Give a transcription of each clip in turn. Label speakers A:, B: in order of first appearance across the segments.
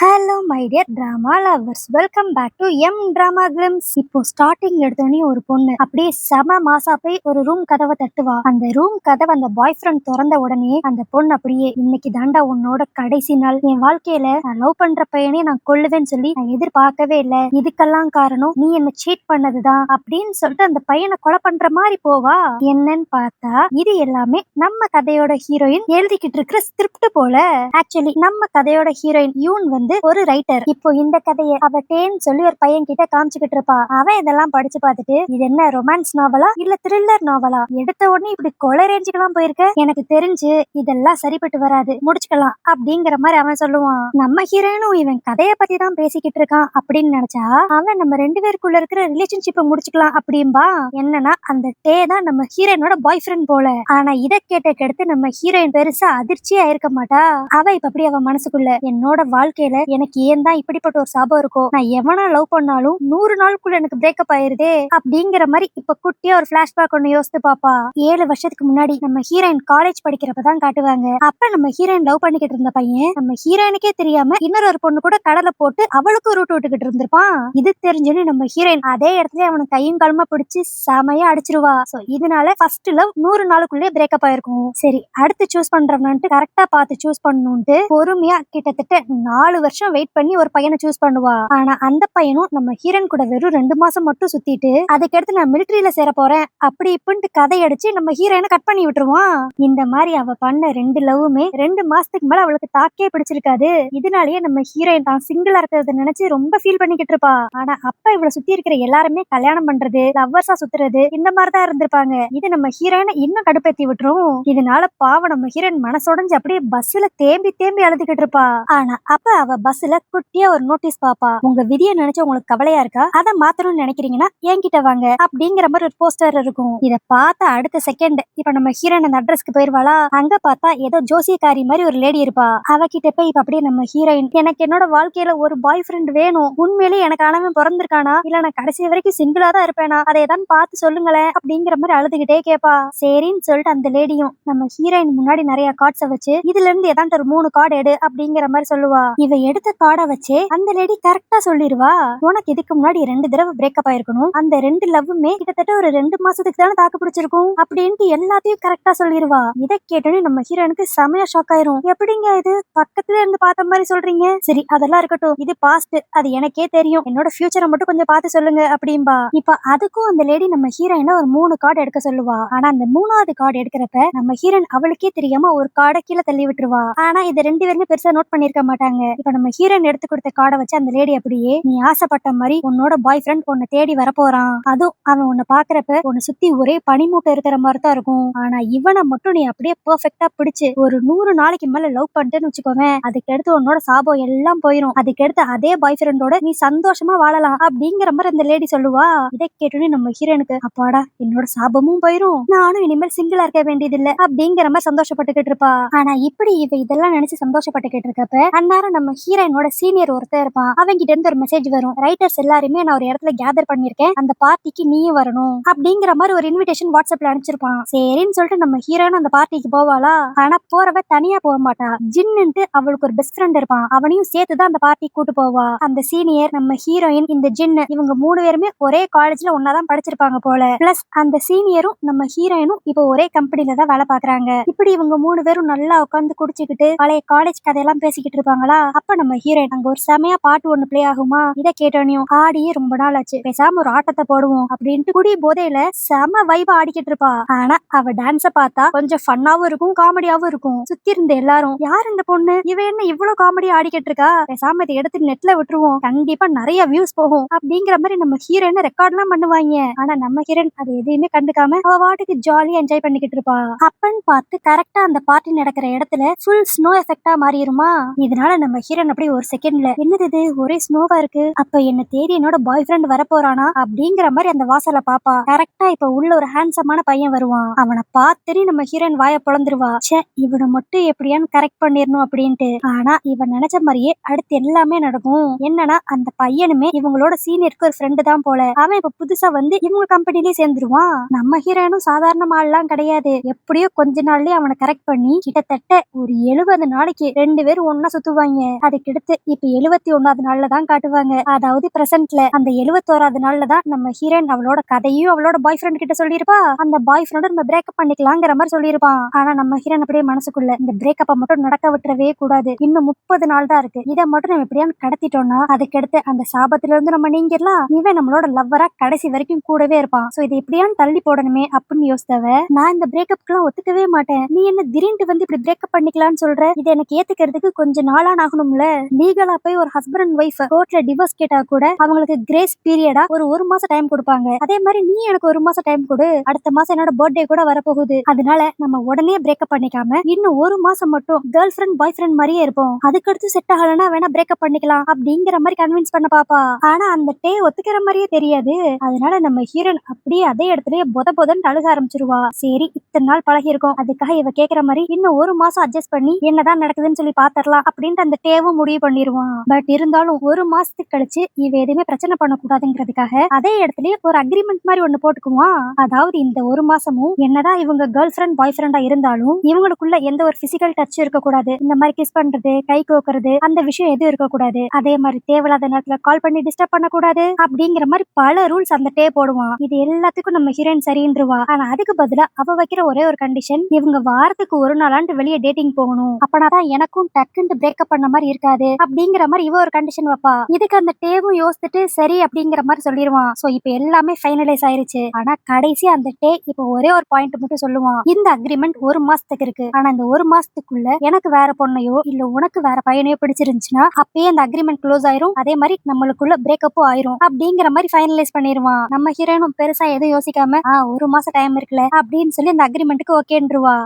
A: Hello my dear drama lovers, welcome back to M drama glimpse. இப்போ starting எடுத்தோடனே ஒரு பொண்ணு அப்படியே செம மாசா போய் ஒரு ரூம் கதவை தட்டுவா. அந்த ரூம் கதவை அந்த பாய் ஃப்ரெண்ட் திறந்த உடனே அந்த பொண்ணு அப்படியே, இன்னைக்கு தாண்டா உன்னோட கடைசி நாள், என் வாழ்க்கையில நான் லவ் பண்ற பையனே நான் கொல்லுவேன்னு சொல்லி நான் எதிர்பார்க்கவே இல்லை, இதுக்கெல்லாம் காரணம் நீ என்ன சீட் பண்ணதுதான் அப்படின்னு சொல்லிட்டு அந்த பையனை கொலை பண்ற மாதிரி போவா. என்னன்னு பார்த்தா இது எல்லாமே நம்ம கதையோட ஹீரோயின் எழுதிக்கிட்டு இருக்கிற ஸ்கிரிப்ட் போல. ஆக்சுவலி நம்ம கதையோட ஹீரோயின் யூன் வந்து ஒரு ரைட்டர். இப்போ இந்த கதையை அவ டேன்னு சொல்லி ஒரு பையன் கிட்ட காமிச்சுக்கிட்டு இருப்பா. அவன் இதெல்லாம் படிச்சு பார்த்துட்டு, இது என்ன ரொமான்ஸ் நாவலா இல்ல த்ரில்லர் நாவலா, எடுத்த உடனே இப்படி கொலை ரேஞ்சுக்கெல்லாம் போயிருக்க, எனக்கு தெரிஞ்சு இதெல்லாம் சரிப்பட்டு வராது, முடிச்சுக்கலாம் அப்படிங்கிற மாதிரி அவன் சொல்லுவான். நம்ம ஹீரோயினும் இவன் கதையை பத்தி தான் பேசிக்கிட்டு இருக்கான் அப்படின்னு நினைச்சா, அவன் நம்ம ரெண்டு பேருக்குள்ள இருக்கிற ரிலேஷன்ஷிப்பை முடிச்சுக்கலாம் அப்படின்பா. என்னன்னா அந்த டே தான் நம்ம ஹீரோயினோட பாய் ஃப்ரெண்ட் போல. ஆனா இதை கேட்டு நம்ம ஹீரோயின் பெருசா அதிர்ச்சியா இருக்க மாட்டா. அவ இப்ப அப்படி அவன் மனசுக்குள்ள, என்னோட வாழ்க்கையில எனக்கு ஏன் தான் இப்படிப்பட்ட ஒரு சாபம் இருக்கும், நான் எவனா லவ் பண்ணாலும் 100 நாளுக்குள்ள எனக்கு பிரேக்கப் ஆயிருதே அப்படிங்கிற மாதிரி இப்ப குட்டியா ஒரு பிளாஷ்பேக் ஒண்ணு யோசித்து பாப்பா. 7 வருஷத்துக்கு முன்னாடி நம்ம ஹீரோயின் காலேஜ் படிக்கிறப்பதான் காட்டுவாங்க. அப்ப நம்ம ஹீரோயின் லவ் பண்ணிக்கிட்டு இருந்த பையன் நம்ம ஹீரோயினுக்கே தெரியாம இன்னொரு பொண்ணு கூட கடலை போட்டு அவளுக்கு ரூட் விட்டுக்கிட்டு இருந்திருப்பான். இது தெரிஞ்சுன்னு நம்ம ஹீரோயின் அதே இடத்துல அவனுக்கு கையும் காலமா பிடிச்சு செமையா அடிச்சிருவா. சோ இதனால ஃபர்ஸ்ட் லவ் 100 நாளுக்குள்ளே பிரேக்கப் ஆயிருக்கும். சரி, அடுத்து சூஸ் பண்றவன்ட்டு கரெக்டா பார்த்து சூஸ் பண்ணணும்ட்டு பொறுமையா கிட்டத்தட்ட 4 வருஷம் வெயிட் பண்ணி ஒரு பையனை சூஸ் பண்ணுவா. ஆனா அந்த பையனும் நம்ம ஹீரோயின் கூட வெறும் 2 மாசம் மட்டும் சுத்திட்டு அதுக்கடுத்து நான் மிலிட்டரியில சேர போறேன் அப்படி இப்படின்ட்டு கதை அடிச்சு நம்ம ஹீரோயினை கட் பண்ணி விட்டுருவான். இந்த மாதிரி அவ பண்ண 2 லவ்வுமே 2 மாசத்துக்கு மேல அவளுக்கு தாக்கே பிடிச்சிருக்காது. இதனாலேயே நம்ம ஹீரோயின் தான் சிங்கிளா இருக்கிறத நினைச்சு ரொம்ப ஃபீல் பண்ணிக்கிட்டு இருப்பா. ஆனா அப்ப இவளை சுத்தி இருக்கிற எல்லாருமே கல்யாணம் பண்றது, லவ்வர்ஸா சுத்துறது, இந்த மாதிரிதான் இருந்திருப்பாங்க. இது நம்ம ஹீரோயினை இன்னும் கடுப்பேத்தி விட்டுரும். இதனால பாவம் நம்ம ஹீரோயின் மனசோடைஞ்சு அப்படியே பஸ்ல தேம்பி தேம்பி அழுதுகிட்டு இருப்பா. ஆனா அப்ப அவ பஸ்ல குட்டியா ஒரு நோட்டீஸ் பாப்பா. உங்க விதியை நினைச்சு உங்களுக்கு கவலையா இருக்கா, அதை மாத்தணும்னு நினைக்கிறீங்கன்னா என்கிட்ட வாங்க அப்படிங்கிற மாதிரி ஒரு போஸ்டர் இருக்கும். இத பார்த்த அடுத்த செகண்ட் இப்ப நம்ம ஹீரோயின் அந்த அட்ரஸ்க்கு போயிருவாளா. அங்க பார்த்தா ஏதோ ஜோசியக்காரி மாதிரி ஒரு லேடி இருப்பா. அவகிட்ட போய் இப்ப அப்படியே நம்ம ஹீரோயின், எனக்கு என்னோட வாழ்க்கையில ஒரு பாய் ஃப்ரெண்ட் வேணும், உண்மையிலேயே எனக்கு ஆனவன் பிறந்திருக்கானா இல்ல நான் கடைசி வரைக்கும் சிங்கிளா தான் இருப்பேனா, அதை தான் பார்த்து சொல்லுங்களேன் அப்படிங்கிற மாதிரி அழுதுகிட்டே கேப்பா. சரின்னு சொல்லிட்டு அந்த லேடியும் நம்ம ஹீரோயின் முன்னாடி நிறைய கார்ட்ஸை வச்சு இதுல இருந்து ஏதாண்டு ஒரு 3 கார்டு எடு அப்படிங்கிற மாதிரி சொல்லுவா. இவ எடுத்த கார்டை வச்சு அந்த லேடி கரெக்டா சொல்லிடுவா, உனக்கு இதுக்கு முன்னாடி 2 தடவை பிரேக்கப் ஆயிருக்கணும், அந்த 2 லவ்வுமே கிட்டத்தட்ட ஒரு 2 மாசத்துக்கு தானே தாக்கு பிடிச்சிருக்கும் அப்படின்ட்டு எல்லாத்தையும் கரெக்டா சொல்லிடுவா. இதை கேட்டோன்னே நம்ம ஹீரோனுக்கு செமையா ஷாக் ஆயிரும். எப்படிங்க இது பக்கத்துல இருந்து பார்த்த மாதிரி சொல்றீங்க, சரி அதெல்லாம் இருக்கட்டும், இது பாஸ்ட், அது எனக்கே தெரியும், என்னோட ஃபியூச்சரை மட்டும் கொஞ்சம் பார்த்து சொல்லுங்க அப்படின்பா. இப்ப அதுக்கும் அந்த லேடி நம்ம ஹீரோயினை ஒரு 3 கார்டு எடுக்க சொல்லுவா. ஆனா அந்த 3வது கார்டு எடுக்கிறப்ப நம்ம ஹீரோயின் அவளுக்கே தெரியாம ஒரு கார்டை கீழே தள்ளி விட்டுருவா. ஆனா இது 2 பேருமே பெருசா நோட் பண்ணிருக்க மாட்டாங்க. இப்ப நம்ம ஹீரோயின் எடுத்து கொடுத்த கார்டை வச்சு அந்த லேடி அப்படியே, நீ ஆசைப்பட்ட மாதிரி உன்னோட பாய் ஃப்ரெண்ட் உன்னை தேடி வரப்போறான், அதுவும் அவன் உன்னை பாக்குறப்ப உன்னை சுத்தி ஒரே பனிமூட்டை இருக்கிற மாதிரி தான் இருக்கும், ஆனா இவனை மட்டும் நீ அப்படியே பெர்ஃபெக்ட்டா பிடிச்சு ஒரு 100 நாளைக்கு மேல லவ் பண்ணிட்டேன்னு வச்சுக்கோவேன், அதுக்கடுத்து உன்னோட சாபம் எல்லாம் போயிடும், அதுக்கடுத்து அதே பாய் ஃப்ரெண்டோட நீ சந்தோஷமா வாழலாம் அப்படிங்கிற மாதிரி அந்த லேடி சொல்லுவா. இதை கேட்டோன்னே நம்ம ஹீரோனுக்கு, அப்பாடா என்னோட சாபமும் போயிரும், நானும் இனிமேல் சிங்கிளா இருக்க வேண்டியது இல்ல அப்படிங்கிற மாதிரி சந்தோஷப்பட்டுக்கிட்டு இருப்பா. ஆனா இப்படி இவ இதெல்லாம் நினைச்சு சந்தோஷப்பட்டுக்கிட்டு இருக்கப்ப அந்நேரம் நம்ம ஹீரோயினோட சீனியர் ஒருத்தர் இருப்பான். அவங்க கிட்ட இருந்து ஒரு மெசேஜ் வரும், ரைட்டர்ஸ் எல்லாருமே நான் ஒரு இடத்துல கேதர் பண்ணிருக்கேன், அந்த பார்ட்டிக்கு நீயும் வரணும் அப்படிங்கிற மாதிரி ஒரு இன்விடேஷன் வாட்ஸ்அப்ல அனுப்பிச்சிருப்பான். சரின்னு சொல்லிட்டு நம்ம ஹீரோயின் அந்த பார்ட்டிக்கு போவாளா. ஆனா போறவ தனியா போக மாட்டா, ஜின்னுட்டு அவளுக்கு ஒரு பெஸ்ட் ஃப்ரெண்ட் இருப்பான், அவனையும் சேர்த்துதான் அந்த பார்ட்டிக்கு கூட்டு போவா. அந்த சீனியர், நம்ம ஹீரோயின், இந்த ஜின்னு, இவங்க 3 பேருமே ஒரே காலேஜ்ல ஒன்னாதான் படிச்சிருப்பாங்க போல. பிளஸ் அந்த சீனியரும் நம்ம ஹீரோயினும் இப்போ ஒரே கம்பெனில தான் வேலை பாக்குறாங்க. இப்படி இவங்க 3 பேரும் நல்லா உட்காந்து குடிச்சுக்கிட்டு பழைய காலேஜ் கதையெல்லாம் பேசிக்கிட்டு இருப்பாங்களா. அப்ப நம்ம ஹீரோயின் அங்க ஒரு செமையா பாட்டு ஒண்ணு பிளே ஆகுமா. இதை கேட்டோனையும் ஆடியே ரொம்ப நாள் ஆச்சு, பேசாம ஒரு ஆட்டத்தை போடுவோம் அப்படின்ட்டு குடி போதையில செம வைபா ஆடிக்கிட்டு இருப்பா. ஆனா அவ டான்ஸ பார்த்தா கொஞ்சம் ஃபன்னாவும் இருக்கும் காமெடியாவும் இருக்கும். சுத்தி இருந்த எல்லாரும், யார் இந்த பொண்ணு, இவ என்ன இவ்வளவு காமெடி ஆடிக்கிட்டு இருக்கா, பேசாம இதை எடுத்து நெட்ல விட்டுருவோம், கண்டிப்பா நிறைய வியூஸ் போகும் அப்படிங்கிற மாதிரி நம்ம ஹீரோயின் ரெக்கார்ட் எல்லாம் பண்ணுவாங்க. ஆனா நம்ம ஹீரோயின் அது எதையுமே கண்டுக்காம அவ வாட்டுக்கு ஜாலியா என்ஜாய் பண்ணிக்கிட்டு இருப்பா. அப்பன்னு பார்த்து கரெக்டா அந்த பார்ட்டி நடக்கிற இடத்துல ஃபுல் ஸ்னோ எஃபெக்டா மாறிடுமா. இதனால நம்ம ஹீரோயின் அப்படி ஒரு செகண்ட்ல, என்னது இது ஒரே ஸ்னோவா இருக்கு, அப்ப என்ன தேடி என்னோட பாய் ஃப்ரெண்ட் வரப்போறானா அப்படிங்கிற மாதிரி அந்த வாசல பாப்பா. கரெக்டா இப்ப உள்ள ஒரு ஹேண்ட்ஸமான பையன் வருவான். அவனை பார்த்து நம்ம ஹீரோயின் வாய பொழந்துருவா. ச்சே, இவனை மட்டும் எப்படியான்னு கரெக்ட் பண்ணிடணும் அப்படின்ட்டு. ஆனா இவன் நினைச்ச மாதிரியே அடுத்து எல்லாமே நடக்கும். என்னன்னா அந்த பையனுமே இவங்களோட சீனியருக்கு ஒரு ஃப்ரெண்டு தான் போல. அவன் இப்ப புதுசா வந்து இவங்க கம்பெனிலேயே சேர்ந்துருவான். நம்ம ஹீரோயினும் சாதாரண ஆள்லாம் கிடையாது, எப்படியோ கொஞ்ச நாள்லயே அவனை கரெக்ட் பண்ணி கிட்டத்தட்ட ஒரு 70 நாளைக்கு 2 பேரும் ஒன்னா சுத்துவாங்க. அதுக்கு அதுக்கடுத்து இப்ப 71வது நாள்ல தான் காட்டுவாங்க. அதாவது பிரசன்ட்ல அந்த 71வது நாள்ல தான் நம்ம ஹீரோயின் அவளோட கதையும் அவளோட பாய் ஃப்ரெண்ட் கிட்ட சொல்லிருப்பா. அந்த பாய் ஃப்ரெண்ட் நம்ம பிரேக்கப் பண்ணிக்கலாங்கிற மாதிரி சொல்லிருப்பான். ஆனா நம்ம ஹீரோயின் அப்படியே மனசுக்குள்ள இந்த பிரேக்கப்பை மட்டும் நடக்க விட்டுறவே கூடாது, இன்னும் 30 நாள் தான் இருக்கு, இதை மட்டும் நம்ம எப்படியான்னு கடத்திட்டோம்னா அதுக்கடுத்து அந்த சாபத்துல இருந்து நம்ம நீங்கிடலாம், இவன் நம்மளோட லவ்வரா கடைசி வரைக்கும் கூடவே இருப்பான். சோ இதை எப்படியான்னு தள்ளி போடணுமே அப்படின்னு யோசித்தவ, நான் இந்த பிரேக்கப்க்குலாம் ஒத்துக்கவே மாட்டேன், நீ என்ன திடீர்னு வந்து இப்படி பிரேக்கப் பண்ணிக்கலாம்னு சொல்ற, இதை எனக்கு ஏத்துக்கிறதுக்கு கொஞ்சம் நாளா ஆகணும்ல, லீகலா போய் ஒரு ஹஸ்பண்ட் அண்ட் ஒய்ஃப் கோர்ட்ல டிவோர்ஸ் கேட்டா கூட அவங்களுக்கு கிரேஸ் பீரியடா ஒரு மாசம் டைம் கொடுப்பாங்க. அதே மாதிரி நீ எனக்கு 1 மாசம் டைம் கொடு, அடுத்த மாசம் என்னோட பர்த்டே கூட வரப்போகுது, அதனால நம்ம உடனே பிரேக்கப் பண்ணிக்காம இன்னும் 1 மாசம் மட்டும் கேர்ள் ஃப்ரெண்ட் பாய் ஃப்ரெண்ட் மாதிரியே இருப்போம், அதுக்கடுத்து செட் ஆகலன்னா வேணா பிரேக்கப் பண்ணிக்கலாம் அப்படிங்கிற மாதிரி கன்வின்ஸ் பண்ண பாப்பா. ஆனா அந்த டே ஒத்துக்கிற மாதிரியே தெரியாது. அதனால நம்ம ஹீரோயின் அப்படியே அதே இடத்துலயே பொதன்னு அழுக ஆரம்பிச்சிருவா. சரி இத்தனை நாள் பழகி இருக்கோம், அதுக்காக இவ கேக்குற மாதிரி இன்னும் 1 மாசம் அட்ஜஸ்ட் பண்ணி என்னதான் நடக்குதுன்னு சொல்லி பாத்திரலாம் அப்படின்ட்டு அந்த டேவும் முடிவு பண்ணிடுவான். பட் இருந்தாலும் 1 மாசத்துக்கு கழிச்சு இவ எதுவுமே பிரச்சனை பண்ணக்கூடாதுங்கிறதுக்காக அதே இடத்துலயே ஒரு அக்ரிமெண்ட் மாதிரி ஒண்ணு போட்டுக்குவான். அதாவது இந்த 1 மாசமும் என்னதான் இவங்க கேர்ள் ஃப்ரெண்ட் பாய் ஃப்ரெண்டா இருந்தாலும் இவங்களுக்குள்ள எந்த ஒரு பிசிக்கல் டச்சும் இருக்கக்கூடாது, இந்த மாதிரி கிஸ் பண்றது கை கோக்குறது அந்த விஷயம் எதுவும் இருக்கக்கூடாது, அதே மாதிரி தேவையில்லாத நேரத்துல கால் பண்ணி டிஸ்டர்ப் பண்ணக்கூடாது அப்படிங்கிற மாதிரி பல ரூல்ஸ் அந்த டே போடுவான். இது எல்லாத்துக்கும் நம்ம ஹீரோயின் சரின்றுவா. ஆனா அதுக்கு பதிலா அவ வைக்கிற ஒரே ஒரு கண்டிஷன், இவங்க வாரத்துக்கு 1 நாளாண்டு வெளியே டேட்டிங் போகணும், அப்பனாதான் எனக்கும் டக்குன்னு பிரேக்கப் பண்ண மாதிரி இருக்காது அப்படிங்கிற மாதிரி இவ ஒரு கண்டிஷன் வைப்பா. இதுக்கு அந்த டேவும் யோசிச்சுட்டு சரி அப்படிங்கிற மாதிரி சொல்லிடுவான். சோ இப்ப எல்லாமே ஃபைனலைஸ் ஆயிருச்சு. ஆனா கடைசி அந்த டே இப்ப ஒரே ஒரு பாயிண்ட் மட்டும் சொல்லுவான், இந்த அக்ரிமெண்ட் 1 மாசத்துக்கு இருக்கு, ஆனா இந்த 1 மாசத்துக்குள்ள எனக்கு வேற பொண்ணையோ இல்ல உனக்கு வேற பையனையோ பிடிச்சிருந்துச்சுன்னா அப்பயே அந்த அக்ரிமெண்ட் க்ளோஸ் ஆயிரும், அதே மாதிரி நம்மளுக்குள்ள பிரேக்கப்பும் ஆயிரும் அப்படிங்கிற மாதிரி ஃபைனலைஸ் பண்ணிடுவான். நம்ம ஹீரோயினும் பெருசா எதுவும் யோசிக்காம 1 மாசம் டைம் இருக்குல்ல அப்படின்னு சொல்லி அந்த அக்ரிமெண்ட்டுக்கு ஓகேன்றுவா.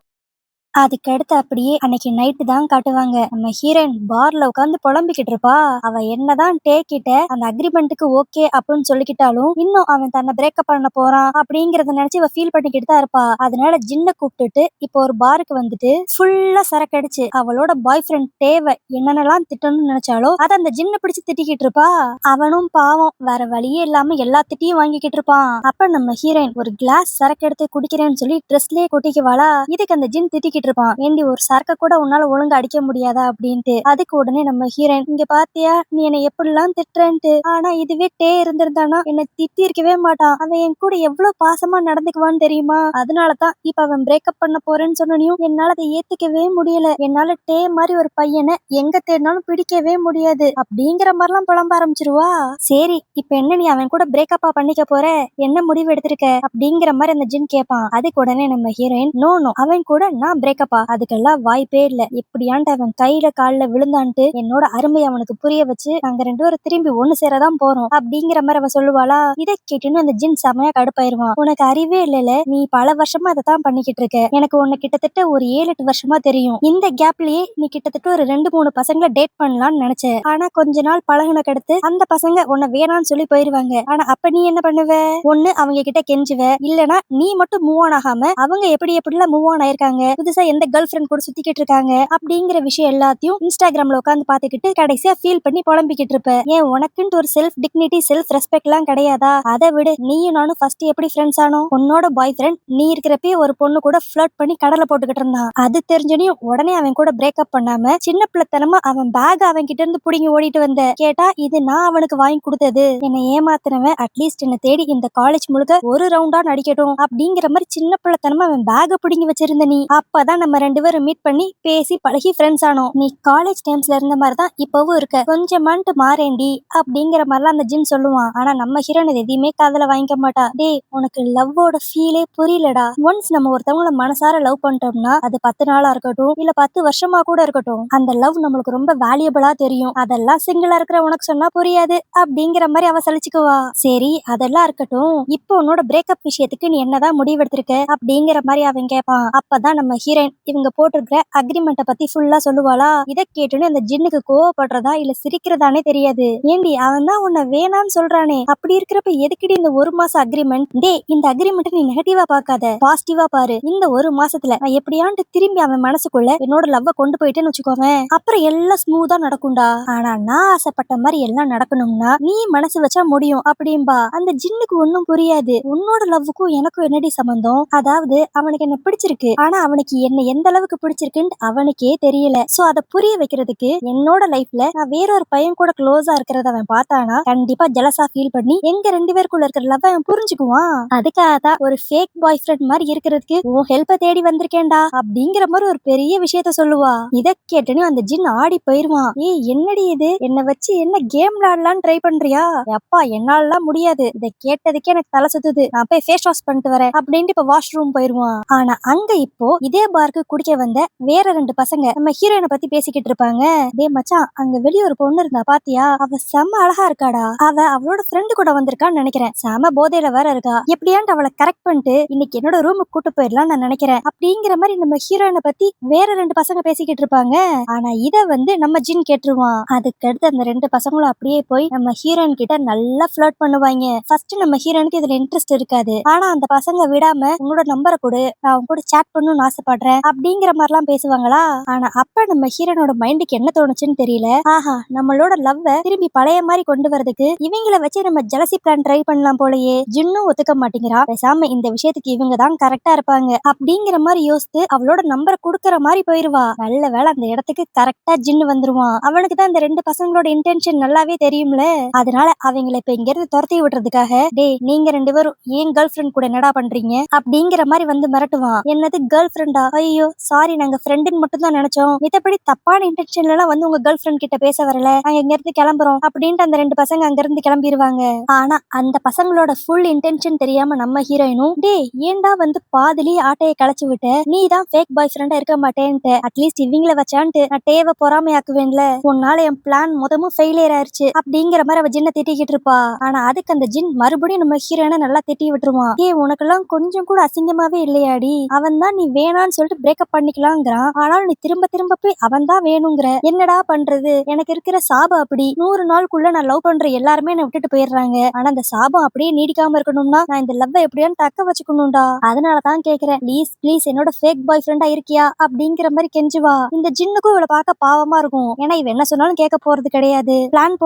A: அதுக்கடுத்து அப்படியே அன்னைக்கு நைட்டு தான் காட்டுவாங்க. நம்ம ஹீரோயின் பார்ல உட்காந்து புலம்பிக்கிட்டு இருப்பா. அவ என்னதான் டேக்கிட்ட அந்த அக்ரிமெண்ட்டுக்கு ஓகே அப்படின்னு சொல்லிக்கிட்டாலும் இன்னும் அவன் தன்னை பிரேக்கப் பண்ண போறான் அப்படிங்கறத நினைச்சு இவ ஃபீல் பண்ணிக்கிட்டு தான் இருப்பா. அதனால ஜின்ன கூப்பிட்டுட்டு இப்போ ஒரு பாருக்கு வந்துட்டு ஃபுல்லா சரக்கடிச்சு அவளோட பாய் ஃப்ரெண்ட் தேவை என்னென்னலாம் திட்டணும்னு நினைச்சாலோ அதை அந்த ஜின்ன பிடிச்சு திட்டிக்கிட்டு இருப்பா. அவனும் பாவம் வேற வழியே இல்லாம எல்லா திட்டியும் வாங்கிக்கிட்டு இருப்பான். அப்ப நம்ம ஹீரோயின் ஒரு கிளாஸ் சரக்கு எடுத்து குடிக்கிறேன்னு சொல்லி ட்ரெஸ்லயே கொட்டிக்குவாளா. இதுக்கு அந்த ஜின் திட்டிக்கிட்டு இருப்பான், ஏண்டி ஒரு சரக்க கூட உன்னால ஒழுங்கா அடிக்க முடியாதா அப்படின்ட்டு. அதுக்கு உடனே நம்ம ஹீரோயின், இங்க பாத்தியா நீ என்னை எப்படிலாம் திட்டுறேன்ட்டு, ஆனா இதுவே டே இருந்திருந்தானா என்ன திட்டி இருக்கவே மாட்டான், அவன் என் கூட எவ்வளவு பாசமா நடந்துக்குவான்னு தெரியுமா, அதனாலதான் இப்ப அவன் பிரேக்கப் பண்ண போறேன்னு சொன்னியும் என்னால அதை ஏத்துக்கவே முடியல, என்னால டே மாதிரி ஒரு பையனை எங்க தேடினாலும் பிடிக்கவே முடியாது அப்படிங்கிற மாதிரிலாம் புலம்ப ஆரம்பிச்சிருவா. சரி இப்ப என்ன நீ அவன் கூட பிரேக்கப்பா பண்ணிக்க போற, என்ன முடிவு எடுத்திருக்க அப்படிங்கிற மாதிரி அந்த ஜின் கேட்பான். அதுக்கு உடனே நம்ம ஹீரோயின், நோ அவன் கூட நான் பிரேக்கப்பா அதுக்கெல்லாம் வாய்ப்பே இல்ல, எப்படியாண்டு அவன் கையில கால்ல விழுந்தான்ட்டு என்னோட அருமை அவனுக்கு புரிய வச்சு நாங்க 2 பேரும் திரும்பி ஒண்ணு சேரதான் போறோம் அப்படிங்கிற மாதிரி அவ சொல்லுவாளா. இதை கேட்டுன்னு அந்த ஜின் செமையா கடுப்பாயிருவான். உனக்கு அறிவே இல்லல, நீ பல வருஷமா அதைத்தான் பண்ணிக்கிட்டு இருக்க, எனக்கு உன்னை கிட்டத்தட்ட ஒரு 7-8 வருஷமா தெரியும், இந்த கேப்லயே நீ கிட்டத்தட்ட ஒரு 2-3 பசங்களை டேட் பண்ணலாம்னு நினைச்ச, ஆனா கொஞ்ச நாள் பழகுனக்கு அடுத்து அந்த பசங்க உன்னை வேணான்னு சொல்லி போயிருவாங்க, ஆனா அப்ப நீ என்ன பண்ணுவ, ஒண்ணு அவங்க கிட்ட கெஞ்சுவ, இல்லனா நீ மட்டும் மூவ் ஆன் ஆகாம அவங்க எப்படிலாம் மூவ் ஆன் ஆயிருக்காங்க, புதுசா எந்த கேர்ள் ஃப்ரெண்ட் கூட சுத்திக்கிட்டு இருக்காங்க அப்படிங்கிற விஷயம் எல்லாத்தையும் இன்ஸ்டாகிராம்ல உட்காந்து பாத்துக்கிட்டு கடைசியா ஃபீல் பண்ணி புலம்பிக்கிட்டு இருப்ப. ஏன் உனக்குன்ட்டு ஒரு செல்ஃப் டிக்னிட்டி செல்ஃப் ரெஸ்பெக்ட் எல்லாம் கிடையாதா, அதை விடு, நீயும் நானும் ஃபர்ஸ்ட் எப்படி ஃப்ரெண்ட்ஸ் ஆனோம், உன்னோட பாய் ஃப்ரெண்ட் நீ இருக்கிறப்பே ஒரு பொண்ணு கூட ஃபிளர்ட் பண்ணி கடலை போட்டுக்கிட்டு இருந்தான், அது தெரிஞ்சனையும் உடனே அவன் கூட பிரேக்கப் பண்ணாம சின்ன பிள்ளைத்தனமா அவன் பேக் அவன் கிட்ட இருந்து புடிங்கி ஓடிட்டு வந்த, கேட்டா இது நான் அவனுக்கு வாங்கி கொடுத்தது, என்னை ஏமாத்தினவன் அட்லீஸ்ட் என்ன தேடி இந்த காலேஜ் முழுக்க ஒரு ரவுண்டா நடிக்கட்டும் அப்படிங்கிற மாதிரி சின்ன பிள்ளைத்தனமா அவன் பேக புடிங்கி வச்சிருந்த நீ, அப்பதான் நம்ம 2 பேரும் மீட் பண்ணி பேசி பழகி ஃப்ரெண்ட்ஸ் ஆனோம், நீ காலேஜ் டைம்ஸ்ல இருந்த மாதிரி தான் இப்பவும் இருக்க, கொஞ்சமான்ட்டு மாறேண்டி அப்படிங்கிற மாதிரிலாம் அந்த ஜின் சொல்லுவான். ஆனா நம்ம ஹீரோயின் எதையுமே காதுல வாங்கிக்க மாட்டா. டேய் உனக்கு லவ்வோட ஃபீலே புரியலடா, ஒன்ஸ் நம்ம ஒருத்தவங்கள மனசார லவ் பண்ணிட்டோம்னா அது 10 நாளா இருக்கட்டும் இல்ல 10 வருஷமா கூட இருக்கட்டும், அந்த லவ் நம்மளுக்கு ரொம்ப வேல்யூபிளா தெரியும், அதெல்லாம் சிங்கிளா இருக்கிற உனக்கு சொன்னா புரியாது அப்படிங்கிற மாதிரி அவ சலிச்சுக்குவா. சரி அதெல்லாம் இருக்கட்டும், இப்போ உன்னோட பிரேக்கப் விஷயத்துக்கு நீ என்னதான் முடிவெடுத்திருக்க அப்படிங்கிற மாதிரி அவன் கேட்பான். அப்பதான் நம்ம ஹீரோயின் இவங்க போட்டிருக்கிற அக்ரிமெண்ட்டை பத்தி ஃபுல்லா சொல்லுவாளா. இதை கேட்டுன்னு அந்த ஜின்னுக்கு கோவப்படுறதா இல்ல சிரிக்கிறதானே தெரியாது. ஏண்டி அவன் தான் உன்னை வேணான்னு சொல்றானே, அப்படி இருக்கிறப்ப எதுக்குடி இந்த 1 மாசம் அக்ரிமெண்ட், டே இந்த அக்ரிமெண்ட் நீ நெகட்டிவா பார்க்காத பாசிட்டிவா பாரு, இந்த 1 மாசத்துல நான் எப்படியாண்டு திரும்பி அவன் மனசுக்குள்ள என்னோட லவ்வ கொண்டு போயிட்டேன்னு வச்சுக்கோவேன், அப்புறம் எல்லாம் ஸ்மூதா நடக்கும்டா, ஆனா நான் ஆசைப்பட்ட மாதிரி எல்லாம் நடக்கணும்னா நீ மனசு வச்சா முடியும் அப்படின்பா. அந்த ஜின்னுக்கு ஒன்னும் புரியாது, உன்னோட லவ்வுக்கும் எனக்கும் என்னடி சம்பந்தம், அதாவது அவனுக்கு என்ன பிடிச்சிருக்கு ஆனா அவனுக்கு என்ன எந்த அளவுக்கு பிடிச்சிருக்குன்னு அவனுக்கே தெரியல. சோ அத புரிய வைக்கிறதுக்கு என்னோட லைஃப்ல நான் வேறொரு பையன் கூட க்ளோஸா இருக்கிறத அவன் பார்த்தானா கண்டிப்பா ஜெலஸா ஃபீல் பண்ணி எங்க 2 பேருக்குள்ள இருக்கிற லவ் அவன் புரிஞ்சுக்குவான். அதுக்காக தான் ஒரு ஃபேக் பாய் ஃப்ரெண்ட் மாதிரி இருக்கிறதுக்கு உன் ஹெல்ப்ப தேடி வந்திருக்கேன்டா அப்படிங்கிற மாதிரி ஒரு பெரிய விஷயத்த சொல்லுவா. இத கேட்டுன்னு அந்த ஜின் ஆடி போயிருவான். ஏய் என்னடி இது, என்ன வச்சு என்ன கேம் விளையாடலான்னு ட்ரை பண்றியா? அப்பா என்னாலலாம் முடியாது, இத கேட்டதுக்கே எனக்கு தலை சுத்துது, நான் போய் ஃபேஸ் வாஷ் பண்ணிட்டு வரேன் அப்படின்ட்டு இப்ப வாஷ்ரூம் போயிருவான். ஆனா அங்க இப்போ இதே பார்க்கு குடிக்க வந்த வேற 2 பசங்க நம்ம ஹீரோயினை பத்தி பேசிக்கிட்டு இருப்பாங்க. டேய் மச்சான், அங்க வெளிய ஒரு பொண்ணு இருந்தா பாத்தியா? அவ செம்ம அழகா இருக்காடா. அவ அவளோட ஃப்ரெண்டு கூட வந்திருக்கான்னு நினைக்கிறேன். செம போதையில வேற இருக்கா. எப்படியாண்டு அவளை கரெக்ட் பண்ணிட்டு இன்னைக்கு என்னோட ரூமுக்கு கூட்டு போயிடலாம் நான் நினைக்கிறேன் அப்படிங்கிற மாதிரி நம்ம ஹீரோயினை பத்தி வேற 2 பசங்க பேசிக்கிட்டு இருப்பாங்க. ஆனா இத நம்ம ஜின் கேட்டுருவான். அதுக்கடுத்து அந்த 2 பசங்களும் அப்படியே போய் நம்ம ஹீரோயின் கிட்ட நல்லா ஃபிளர்ட் பண்ணுவாங்க. ஃபர்ஸ்ட் நம்ம ஹீரோயினுக்கு இதுல இன்ட்ரெஸ்ட் இருக்காது. ஆனா அந்த பசங்க விடாம உங்களோட நம்பரை கொடு, நான் அவங்க கூட சாட் பண்ணணும்னு ஆசைப்படுறேன் அப்படிங்கிற மாதிரிலாம் பேசுவாங்களா. ஆனா அப்ப நம்ம ஹீரோனோட மைண்டுக்கு என்ன தோணுச்சுன்னு தெரியல. ஆஹா, நம்மளோட லவ்வ திரும்பி பழைய மாதிரி கொண்டு வரதுக்கு இவங்கள வச்சு நம்ம ஜெலசி பிளான் ட்ரை பண்ணலாம் போலயே. ஜின்னும் ஒத்துக்க மாட்டேங்கிறா. பேசாம இந்த விஷயத்துக்கு இவங்க தான் கரெக்டா இருப்பாங்க அப்படிங்கிற மாதிரி யோசித்து அவளோட நம்பரை குடுக்கற மாதிரி போயிருவா. நல்ல வேளை அந்த இடத்துக்கு கரெக்டா ஜின்னு வந்துருவான். அவனுக்கு தான் இந்த 2 பசங்களோட இன்டென்ஷன் நல்லாவே தெரியும்ல. அதனால அவங்களை இப்ப இங்க இருந்து துரத்தி விடுறதுக்காக, டேய் நீங்க 2 பேரும் ஏன் கேர்ள் ஃப்ரெண்ட் கூட என்னடா பண்றீங்க அப்படிங்கிற மாதிரி வந்து மிரட்டுவான். என்னது கேர்ள் ஃப்ரெண்டா? ஐயோ சாரி, நாங்க ஃப்ரெண்டுன்னு மட்டும் தான் நினைச்சோம், மித்தபடி தப்பான இன்டென்ஷன்ல எல்லாம் வந்து உங்க கேர்ள் ஃப்ரெண்ட் கிட்ட பேச வரல, நாங்க இங்க இருந்து கிளம்புறோம் அப்படின்ட்டு அந்த 2 பசங்க அங்க இருந்து கிளம்பிடுவாங்க. ஆனா அந்த பசங்களோட ஃபுல் இன்டென்ஷன் தெரியாம நம்ம ஹீரோயினும், டேய் ஏன்டா வந்து பாதிலி ஆட்டையை களைச்சு விட்ட, நீ தான் ஃபேக் பாய் ஃப்ரெண்டா இருக்க மாட்டேன்ட்டு அட்லீஸ்ட் இவங்கள வச்சான்ட்டு நான் டேவை பொறாமையாக்குவேன்ல, உன்னால என் பிளான் மொத்தமும் ஃபெயிலியர் ஆயிருச்சு அப்படிங்கிற மாதிரி அவ ஜின்ன திட்டிக்கிட்டு இருப்பா. ஆனா அதுக்கு அந்த ஜின் மறுபடியும் நம்ம ஹீரோயினை நல்லா திட்டி விட்டுருவான். ஏ உனக்கெல்லாம் கொஞ்சம் கூட அசிங்கமாவே இல்லையாடி, அவன் தான் நீ வேணான்னு சொல்லிட்டு பிரேக்கப் பண்ணிக்கலாங்கிறான், ஆனாலும் நீ திரும்ப திரும்ப போய் அவன் தான் வேணுங்கிற, என்னடா பண்றது, எனக்கு இருக்கிற சாபம் அப்படி. 100 நாளுக்குள்ள நான் லவ் பண்ற எல்லாருமே என்ன விட்டுட்டு போயிடுறாங்க, ஆனா அந்த சாபம் அப்படியே நீடிக்காம இருக்கணும்னா நான் இந்த லவ் எப்படியான்னு தக்க வச்சுக்கணும்டா, அதனாலதான் கேக்குறேன், ப்ளீஸ் ப்ளீஸ் என்னோட ஃபேக் பாய் ஃப்ரெண்டா இருக்கியா அப்படிங்கிற மாதிரி கெஞ்சுவா. இந்த ஜின்னுக்கும் இவளை பார்க்க பாவமா இருக்கும். ஏன்னா இவ என்ன சொன்னாலும் கேட்க போறது கிடையாது. பிளான்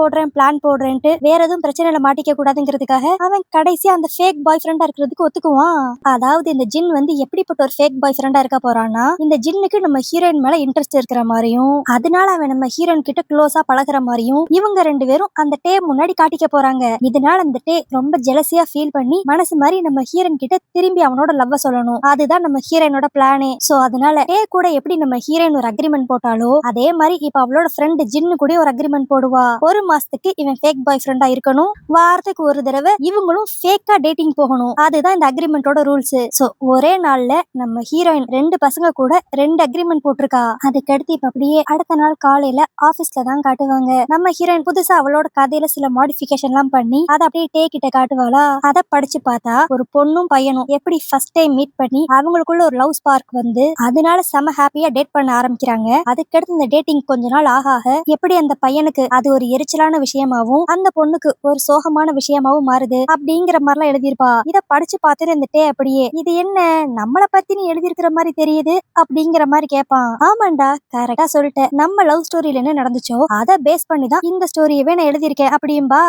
A: போடுறேன்ட்டு வேற எதுவும் பிரச்சனையில மாட்டிக்க கூடாதுங்கிறதுக்காக அவன் கடைசியா அந்த ஃபேக் பாய் ஃப்ரெண்டா இருக்கிறதுக்கு ஒத்துக்குவான். அதாவது இந்த ஜின் வந்து எப்படிப்பட்ட ஒரு ஃபேக் பாய் ஃப்ரெண்டா இருக்க போறான்னா, இந்த ஜின்னுக்கு நம்ம ஹீரோயின் மேல இன்ட்ரெஸ்ட் இருக்கிற மாதிரியும், அதனால அவன் நம்ம ஹீரோயின் கிட்ட க்ளோஸா பழகுற மாதிரியும் இவங்க 2 பேரும் அந்த டே முன்னாடி காட்டிக்க போறாங்க. இதனால அந்த டே ரொம்ப ஜெலசியா ஃபீல் பண்ணி மனசு மாதிரி நம்ம ஹீரோயின் கிட்ட திரும்பி அவனோட லவ்வ சொல்லணும். அதுதான் நம்ம ஹீரோயினோட பிளானே. சோ அதனால டே கூட எப்படி நம்ம ஹீரோயின் ஒரு அக்ரிமெண்ட் போட்டாலோ அதே மாதிரி இப்ப அவளோட ஃப்ரெண்ட் ஜின்னு கூட ஒரு அக்ரிமெண்ட் போடுவா. 1 மாசத்துக்கு இவன் ஃபேக் பாய் ஃப்ரெண்டா இருக்கணும், வாரத்துக்கு ஒரு தடவை இவங்களும் ஃபேக்கா டேட்டிங் போகணும், அதுதான் இந்த அக்ரிமெண்டோட ரூல்ஸ். சோ ஒரே நாள்ல நம்ம ஹீரோயின் 2 பசங்க கூட 2 அக்ரிமெண்ட் போட்டிருக்கா. அதுக்கடுத்து இப்ப அப்படியே அடுத்த நாள் காலையில ஆபீஸ்ல தான் காட்டுவாங்க. நம்ம ஹீரோயின் புதுசா அவளோட கதையில சில மாடிஃபிகேஷன் எல்லாம் பண்ணி அதை அப்படியே டே கிட்ட காட்டுவாளா. அதை படிச்சு பார்த்தா ஒரு பொண்ணும் பையனும் எப்படி ஃபர்ஸ்ட் டைம் மீட் பண்ணி அவங்களுக்குள்ள ஒரு லவ் ஸ்பார்க் வந்து அதனால செம ஹாப்பியா டேட் பண்ண ஆரம்பிக்கிறாங்க. அதுக்கடுத்து இந்த டேட்டிங் கொஞ்ச நாள் ஆக எப்படி அந்த பையனுக்கு அது ஒரு எரிச்சலான விஷயமாவும் அந்த பொண்ணுக்கு ஒரு சோகமான விஷயமாவும் மாறுது அப்படிங்கிற மாதிரிலாம் எழுதியிருப்பா. இதை படிச்சு பார்த்துட்டு இந்த டே அப்படியே, இது என்ன நம்மளை பத்தி நீ எழுதியிருக்கிற மாதிரி தெரியுது அப்படிங்கிற மாதிரி கேட்பான். ஆமாண்டா கரெக்டா சொல்லிட்டேன், நம்ம லவ் ஸ்டோரியில என்ன நடந்துச்சோ அதை பேஸ் பண்ணி தான் இந்த ஸ்டோரியவே நான் எழுதியிருக்கேன் அப்படின்பா.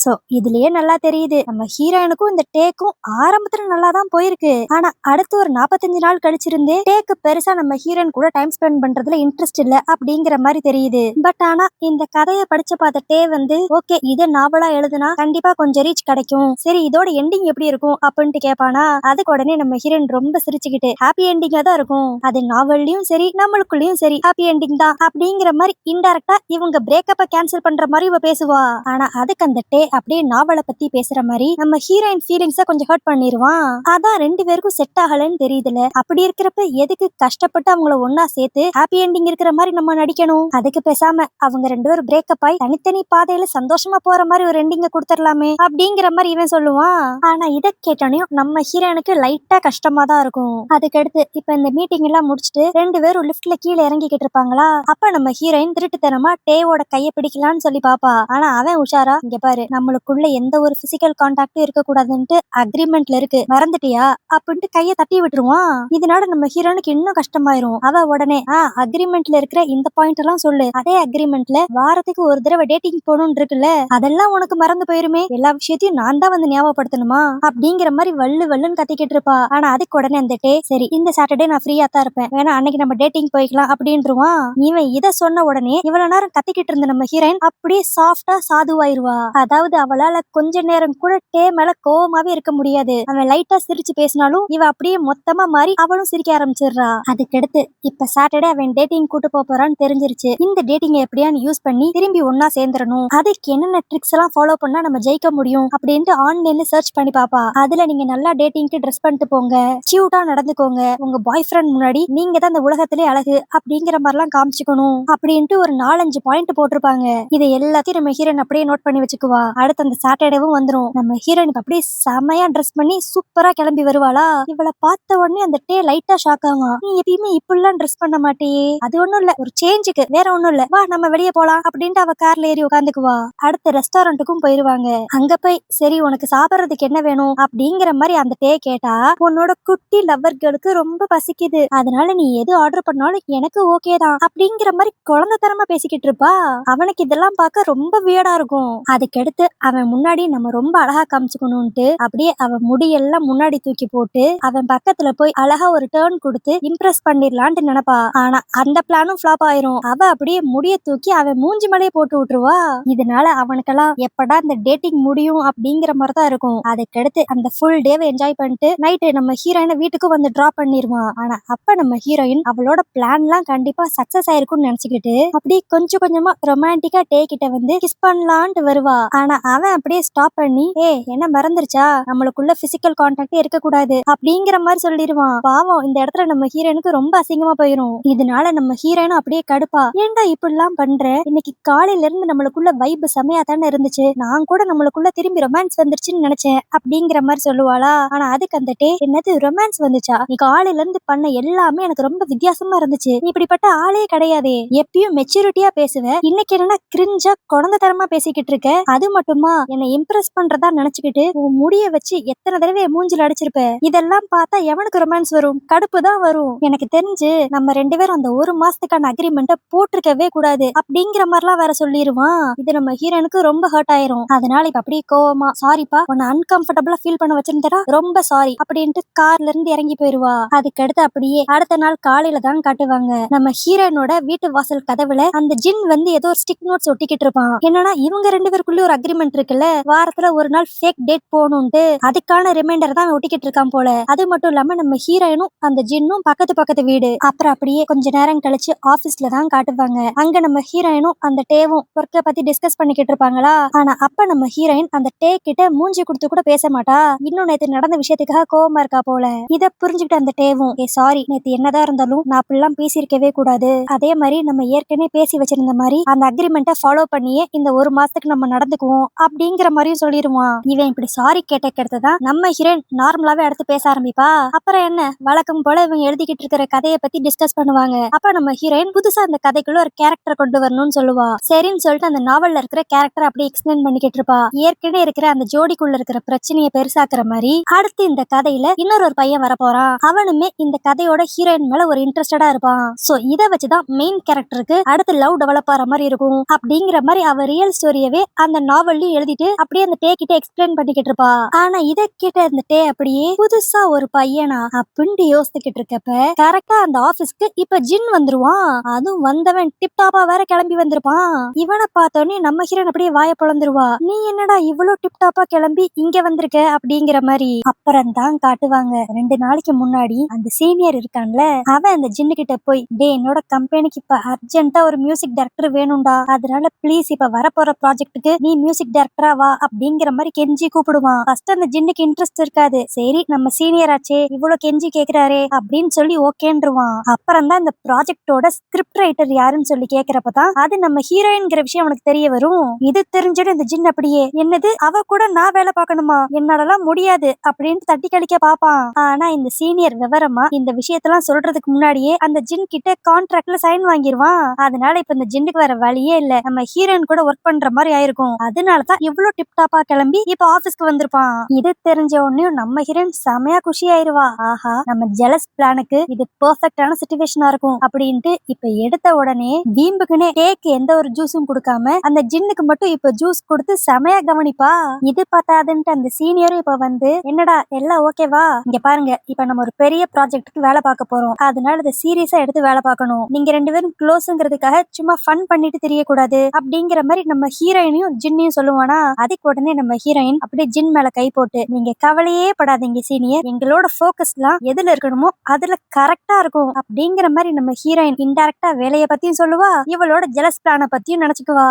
A: சோ இதுலயே நல்லா தெரியுது நம்ம ஹீரோயினுக்கும் இந்த டேக்கும் ஆரம்பத்துல நல்லா தான் போயிருக்கு. ஆனா அடுத்து ஒரு 45 நாள் கழிச்சிருந்தே டேக்கு பெருசா நம்ம ஹீரோயின் கூட டைம் ஸ்பெண்ட் பண்றதுல இன்ட்ரெஸ்ட் இல்ல அப்படிங்கிற மாதிரி தெரியுது. பட் ஆனா இந்த கதையை படிச்சு பார்த்த டே வந்து, ஓகே இதை நாவலா எழுதுனா கண்டிப்பா கொஞ்சம் ரீச் கிடைக்கும், சரி இதோட எண்டிங் எப்படி இருக்கும் அப்படின்ட்டு கேட்பானா. அதுக்கு உடனே நம்ம ஹீரோயின் ரொம்ப சிரிச்சுக்கிட்டு, ஹாப்பி எண்டிங்கா தான் இருக்கும், அது நாவல்லயும் சரி நம்மளுக்குள்ளயும் சரி ஹாப்பி எண்டிங் தான் அப்படிங்கிற மாதிரி இன்டைரக்டா இவங்க பிரேக்கப்பை கேன்சல் பண்ற மாதிரி இவ பேசுவா. ஆனா அதுக்கு அந்த டே அப்படியே நாவலை பத்தி பேசுற மாதிரி நம்ம ஹீரோயின் ஃபீலிங்ஸ கொஞ்சம் ஹர்ட் பண்ணிடுவான். அதான் 2 பேருக்கும் செட் ஆகலன்னு தெரியுதுல. அப்படி இருக்கிறப்ப எதுக்கு கஷ்டப்பட்டு அவங்கள ஒன்னா சேர்த்து ஹாப்பி எண்டிங் இருக்கிற மாதிரி நம்ம நடிக்கணும், அதுக்கு பேசாம அவங்க 2 பேரும் பிரேக்கப் ஆகி தனித்தனி பாதையில சந்தோஷமா போற மாதிரி ஒரு எண்டிங்க கொடுத்துடலாமே அப்படிங்கிற மாதிரி இவன் சொல்லுவான். ஆனா இதை கேட்டோனையும் நம்ம ஹீரோனுக்கு லைட்டா கஷ்டமா தான் இருக்கும். அதுக்கடுத்து இப்ப இந்த மீட்டிங் எல்லாம் முடிச்சுட்டு 2 பேரும் லிப்ட்ல கீழே இறங்கிக்கிட்டு இருப்பாங்களா. அப்ப நம்ம ஹீரோயின் திருட்டுத்தனமா டேவோட கையை பிடிக்கலான்னு சொல்லி பாப்பா. ஆனா அவன் உஷாரா, இங்க பாரு நம்மளுக்குள்ள எந்த ஒரு பிசிக்கல் கான்டாக்டும் இருக்க கூடாதுன்ட்டு அக்ரிமெண்ட்ல இருக்கு, மறந்துட்டியா அப்படின்ட்டு கைய தட்டி விட்டுருவான். இதனால நம்ம ஹீரோனுக்கு இன்னும் கஷ்டமாயிரும். அவ உடனே அக்ரிமெண்ட்ல இருக்கிற இந்த பாயிண்ட் எல்லாம் சொல்லு, அதே அக்ரிமெண்ட்ல வாரத்துக்கு ஒரு தடவை டேட்டிங் போகணும்னு இருக்குல்ல, அதெல்லாம் உனக்கு மறந்து போயிருமே, எல்லா விஷயத்தையும் நான் தான் வந்து ஞாபகப்படுத்தணுமா அப்படிங்கிற மாதிரி வள்ளு வள்ளுன்னு கத்திக்கிட்டு இருப்பா. ஆனா அதுக்கு உடனே அந்த டே சரி இந்த சாட்டர்டே நான் ஃப்ரீயா தான் இருப்பேன், வேணா அன்னைக்கு நம்ம டேட்டிங் போய்க்கலாம் அப்படின்றான். இவன் இத சொன்ன உடனே இவ்வளவு நேரம் கத்திக்கிட்டு இருந்த நம்ம ஹீரோயின் அப்படியே சாஃப்டா சாதுவாயிருவா. அதாவது அவளால கொஞ்ச நேரம் கூட டே மேல கோவமாவே இருக்க முடியாது. அவன் லைட்டா சிரிச்சு பேசினாலும் இவ அப்படியே மொத்தமா மாறி அவளும் சிரிக்க ஆரம்பிச்சிடுறா. அதுக்கடுத்து இப்ப சாட்டர்டே அவன் டேட்டிங் கூட்டு போறான்னு தெரிஞ்சிருச்சு. இந்த டேட்டிங் எப்படியான்னு யூஸ் பண்ணி திரும்பி ஒன்னா சேர்ந்துடணும், அதுக்கு என்னென்ன ட்ரிக்ஸ் எல்லாம் ஃபாலோ பண்ணா நம்ம ஜெயிக்க முடியும் அப்படின்ட்டு ஆன்லைன்ல சர்ச் பண்ணி பாப்பா. அதுல நீங்க நல்லா டேட்டிங்க்கு ட்ரெஸ் பண்ணிட்டு போங்க, கியூட்டா நடந்துக்கோங்க, உங்க பாய் ஃப்ரெண்ட் முன்னாடி நீங்க தான் இந்த உலகத்திலே அழகு அப்படிங்கிற மாதிரிலாம் காமிச்சுக்கணும் அப்படின்ட்டு ஒரு 4-5 பாயிண்ட் போட்டிருப்பாங்க. இதை எல்லாத்தையும் நம்ம ஹீரோயின் அப்படியே நோட் பண்ணி வச்சுக்குவா. அடுத்து அந்த சாட்டர்டேவும் வந்துரும். நம்ம ஹீரோயின் அப்படியே செமையா ட்ரெஸ் பண்ணி சூப்பரா கிளம்பி வருவாளா. இவளை பார்த்த உடனே அந்த டே லைட்டா ஷாக் ஆகும். நீ எப்பயுமே இப்படிலாம் ட்ரெஸ் பண்ண மாட்டியே, அது ஒண்ணும் இல்ல, ஒரு சேஞ்சுக்கு, வேற ஒண்ணும் இல்ல, வா நம்ம வெளியே போலாம் அப்படின்ட்டு அவ கார்ல ஏறி உட்காந்துக்குவா. அடுத்த ரெஸ்டாரண்ட்டுக்கும் போயிருவாங்க. அங்க போய் சரி உனக்கு சாப்பிடறதுக்கு என்ன வேணும் அப்படிங்கிற மாதிரி அந்த டே கேட்டா, உன்னோட குட்டி லவ்வர் கேர்ளுக்கு ரொம்ப பசிக்குது, அதனால நீ எது ஆர்டர் பண்ணாலும் எனக்கு ஓகே தான் அப்படிங்கிற மாதிரி குழந்தைத்தனமா பேசிக்கிட்டு இருப்பா. அவனுக்கு இதெல்லாம் பார்க்க ரொம்ப வியர்டா இருக்கும். அதுக்கடுத்து அவன் முன்னாடி நம்ம ரொம்ப அழகா காமிச்சுக்கணும்ட்டு அப்படியே அவன் முடியெல்லாம் முன்னாடி தூக்கி போட்டு அவன் பக்கத்துல போய் அழகா ஒரு டர்ன் கொடுத்து இம்ப்ரெஸ் பண்ணிடலான்ட்டு நினைப்பா. ஆனா அந்த பிளானும் ஃபிளாப் ஆயிரும். அவ அப்படியே முடிய தூக்கி அவன் மூஞ்சி மேலே போட்டு விட்டுருவா. இதனால அவனுக்கெல்லாம் எப்படா இந்த டேட்டிங் முடியும் அப்படிங்கிற மாதிரி தான் இருக்கும். அதுக்கடுத்து அந்த ஃபுல் டேவை என்ஜாய் பண்ணிட்டு நைட்டு நம்ம ஹீரோயினை வீட்டுக்கு வந்து டிராப் பண்ணிருவான். ஆனா அப்ப நம்ம ஹீரோயின் அவளோட பிளான்லாம் கண்டிப்பா சக்சஸ் ஆயிருக்கும்னு நினைச்சுக்கிட்டு அப்படியே கொஞ்சம் கொஞ்சமா ரொமான்டிக்கா டே கிட்ட வந்து கிஸ் பண்ணலான்ட்டு வருவா. ஆனா அவன் அப்படியே ஸ்டாப் பண்ணி என்ன மறந்துருச்சா, நம்மளுக்குள்ள பிசிக்கல் கான்டாக்ட் இருக்க கூடாது அப்படிங்கிற மாதிரி சொல்லிடுவான். பாவம் இந்த இடத்துல நம்ம ஹீரோனுக்கு ரொம்ப அசிங்கமா போயிரும். இதனால நம்ம ஹீரோயினும் அப்படியே கடுப்பா, ஏன்டா இப்படிலாம் பண்ற, இன்னைக்கு காலையில இருந்து நம்மளுக்குள்ள வைப் செமையா தானே இருந்துச்சு, நான் கூட நம்மளுக்குள்ள திரும்பி ரொமான்ஸ் வந்துருச்சுன்னு நினைச்சேன் அப்படிங்கிற மாதிரி சொல்லுவாளா. ஆனா அதுக்கு அந்த டே என்னது ரொமான்ஸ் வந்துச்சா, நீ காலையில இருந்து பண்ண எல்லாமே எனக்கு ரொம்ப வித்தியாசமா இருந்துச்சு, நீ இப்படிப்பட்ட ஆளே கிடையாதே, எப்பயும் மெச்சூரிட்டியா பேசுவ, இன்னைக்கு என்னன்னா கிரிஞ்சா குழந்தைத்தனமா பேசிக்கிட்டு இருக்க, அது மட்டுமா என்னை இம்ப்ரெஸ் பண்றதா நினைச்சுக்கிட்டு உன் முடிய வச்சு எத்தனை தடவை மூஞ்சில அடிச்சிருப்ப, இதெல்லாம் பார்த்தா எவனுக்கு ரொமான்ஸ் வரும், கடுப்பு தான் வரும், எனக்கு தெரிஞ்சு நம்ம 2 பேரும் அந்த 1 மாசத்துக்கான அக்ரிமெண்ட்டை போட்டிருக்கவே கூடாது அப்படிங்கிற மாதிரிலாம் வேற சொல்லிடுவான். இது நம்ம ஹீரோனுக்கு ரொம்ப ஹர்ட் ஆயிரும். அதனால இப்ப அப்படியே கோவமா, சாரிப்பா உன்னை அன்கம்ஃபர்டபுளா ஃபீல் பண்ண வச்சிருந்தா ரொம்ப சாரி அப்படின்ட்டு கார்ல இருந்து இறங்கி போயிருவா. அதுக்கடுத்து அப்படியே அடுத்த நாள் காலையில தான் காட்டுவாங்க. நம்ம ஹீரோனோட வீட்டு வாசல் கதவுல அந்த ஜின் வந்து ஏதோ ஒரு ஸ்டிக் நோட்ஸ் ஒட்டிக்கிட்டு இருப்பான். என்னன்னா இவங்க 2 பேருக்குள்ள ஒரு அக்ரிமெண்ட் இருக்குல்ல, வாரத்துல ஒரு நாள் ஃபேக் டேட் போகணும்ட்டு, அதுக்கான ரிமைண்டர் தான் ஒட்டிக்கிட்டு இருக்கான் போல. அது மட்டும் இல்லாம நம்ம ஹீரோயினும் அந்த ஜின்னும் பக்கத்து பக்கத்து வீடு. அப்புறம் அப்படியே கொஞ்ச நேரம் கழிச்சு ஆபீஸ்ல தான் காட்டுவாங்க. அங்க நம்ம ஹீரோயினும் அந்த டேவும் ஒர்க்கை பத்தி டிஸ்கஸ் பண்ணிக்கிட்டு இருப்பாங்களா. ஆனா அப்ப நம்ம ஹீரோயின் அந்த டே கிட்ட மூஞ்சி கொடுத்து கூட பேச மாட்டா. இன்னும் நேத்து நடந்த விஷயத்துக்காக கோவமா இருக்கா போல. இத புரிஞ்சுக்கிட்ட அந்த டேவும் சாரி, நேத்து என்னதான் இருந்தாலும் நான் அப்படிலாம் பேசியிருக்கவே கூடாது, அதே மாதிரி நம்ம ஏற்கனவே பேசி வச்சிருந்த மாதிரி அந்த அக்ரிமெண்ட்டை ஃபாலோ பண்ணியே இந்த 1 மாசத்துக்கு நம்ம நடந்துக்குவோம் அப்படிங்கிற மாதிரியும் சொல்லிடுவான். இவன் இப்படி சாரி கேட்டதான் நம்ம ஹீரோயின் நார்மலாவே அடுத்து பேச ஆரம்பிப்பா. அப்புறம் என்ன, வழக்கம் போல இவங்க எழுதிக்கிட்டு இருக்கிற கதையை பத்தி டிஸ்கஸ் பண்ணுவாங்க. அப்ப நம்ம ஹீரோயின் புதுசா அந்த கதைக்குள்ள ஒரு கேரக்டர் கொண்டு வரணும்னு சொல்லுவா. சரின்னு சொல்லிட்டு அந்த நாவல்ல இருக்கிற கேரக்டர் அப்படியே எக்ஸ்பிளைன் பண்ணிக்கிட்டு இருப்பா. ஏற்கனவே இருக்கிற அந்த ஜோடிக்குள்ள இருக்கிற பிரச்சனையை பெருசாக்குற மாதிரி அடுத்து இந்த கதையில இன்னொரு பையன் வர போறான். அவனுமே இந்த கதையோட ஹீரோயின் மேல ஒரு இன்ட்ரெஸ்டடா இருப்பான். சோ இத வச்சுதான் மெயின் கேரக்டருக்கு அடுத்து லவ் டெவலப் ஆற மாதிரி இருக்கும் அப்படிங்கிற மாதிரி அவ ரியல் ஸ்டோரியவே அந்த நாவல்லையும் எழுதிட்டு அப்படியே அந்த டே கிட்ட எக்ஸ்பிளைன் பண்ணிக்கிட்டு இருப்பா. ஆனா இத கேட்ட அந்த டே அப்படியே புதுசா ஒரு பையனா அப்படின்னு யோசிச்சுக்கிட்டு இருக்கப்ப கரெக்டா அந்த ஆபீஸ்க்கு இப்ப ஜின் வந்துருவான். அதுவும் வந்தவன் டிப் டாப்பா வேற கிளம்பி வந்திருப்பான். இவனை பார்த்தோன்னே நம்ம ஹீரோன் அப்படியே வாய பொளந்துருவா. நீ என்னடா இவ்வளவு டிப் டாப்பா கிளம்பி இங்க வந்திருக்க அப்படிங்கிற மாதிரி. அப்புறம் தான் காட்டுவாங்க 2 நாளைக்கு முன்னாடி அந்த சீனியர் இருக்கான்ல, அவன் அந்த ஜின்னு கிட்ட போய் டே என்னோட கம்பெனிக்கு இப்ப அர்ஜென்ட்டா ஒரு மியூசிக் டைரக்டர் வேணும்டா, அதனால ப்ளீஸ் இப்ப வரப்போற ப்ராஜெக்ட்டுக்கு நீ மியூசிக் டைரக்டரா வா அப்படிங்கிற மாதிரி கெஞ்சி கூப்பிடுவான். ஃபர்ஸ்ட் அந்த ஜின்னுக்கு இன்ட்ரெஸ்ட் இருக்காது. சரி நம்ம சீனியர் ஆச்சே இவ்வளவு கெஞ்சி கேக்குறாரே அப்படின்னு சொல்லி ஓகேன்றுவான். அப்புறம் தான் இந்த ப்ராஜெக்டோட ஸ்கிரிப்ட் ரைட்டர் யாருன்னு சொல்லி கேக்குறப்பதான் அது நம்ம ஹீரோயின்ங்கிற விஷயம் அவனுக்கு தெரிய வரும். இது தெரிஞ்சிடும் இந்த ஜின் அப்படியே, என்னது அவ கூட நான் வேலை பார்க்கணுமா, என்னாலலாம் முடியாது அப்படின்னு தட்டி கழிக்க பாப்பான். ஆனா இந்த சீனியர் விவரமா இந்த விஷயத்தெல்லாம் சொல்றதுக்கு முன்னாடியே அந்த ஜின் கிட்ட கான்ட்ராக்ட்ல சைன் வாங்கிடுவான். அதனால இப்ப இந்த ஜின்னுக்கு வேற வழியே இல்ல, நம்ம ஹீரோயின் கூட ஒர்க் பண்ற மாதிரி ஆயிருக்கும். அதனாலதான் இவ்வளவு டிப்டாப்பா கிளம்பி இப்ப ஆபீஸ்க்கு வந்திருப்பான். இது தெரிஞ்ச உடனே நம்ம ஹீரோயின் செமையா குஷி ஆயிருவா. ஆஹா, நம்ம ஜெலஸ் பிளானுக்கு இது பெர்ஃபெக்ட்டான சிச்சுவேஷனா இருக்கும் அப்படின்ட்டு இப்ப எடுத்த உடனே வீம்புக்குனே கேக் எந்த ஒரு ஜூஸும் கொடுக்காம அந்த ஜின்னுக்கு மட்டும் இப்ப ஜூஸ் கொடுத்து செமையா கவனிப்பா. இது பார்த்தாதுன்ட்டு அந்த சீனியரும் இப்ப வந்து, என்னடா எல்லாம் ஓகேவா, இங்க பாருங்க, இப்ப நம்ம ஒரு பெரிய ப்ராஜெக்ட்டுக்கு வேலை பார்க்க போறோம், அதனால இதை சீரியஸா எடுத்து வேலை பார்க்கணும், நீங்க 2 பேரும் க்ளோஸ்ங்கிறதுக்காக சும்மா ஃபன் பண்ணிட்டு தெரியக்கூடாது அப்படிங்கிற மாதிரி நம்ம ஹீரோயினையும் ஜின்னையும் சொல்லுவானா. அதுக்கு உடனே நம்ம ஹீரோயின் அப்படியே ஜின் மேல கை போட்டு, நீங்க கவலையே படாதீங்க சீனியர், எங்களோட போக்கஸ்லாம் எதுல இருக்கணுமோ அதுல கரெக்டா இருக்கும் அப்படிங்கிற மாதிரி நம்ம ஹீரோயின் இன்டைரக்டா வேலையை பத்தியும் சொல்லுவா, இவளோட ஜெலஸ் பிளான பத்தியும் நினைச்சுக்குவா.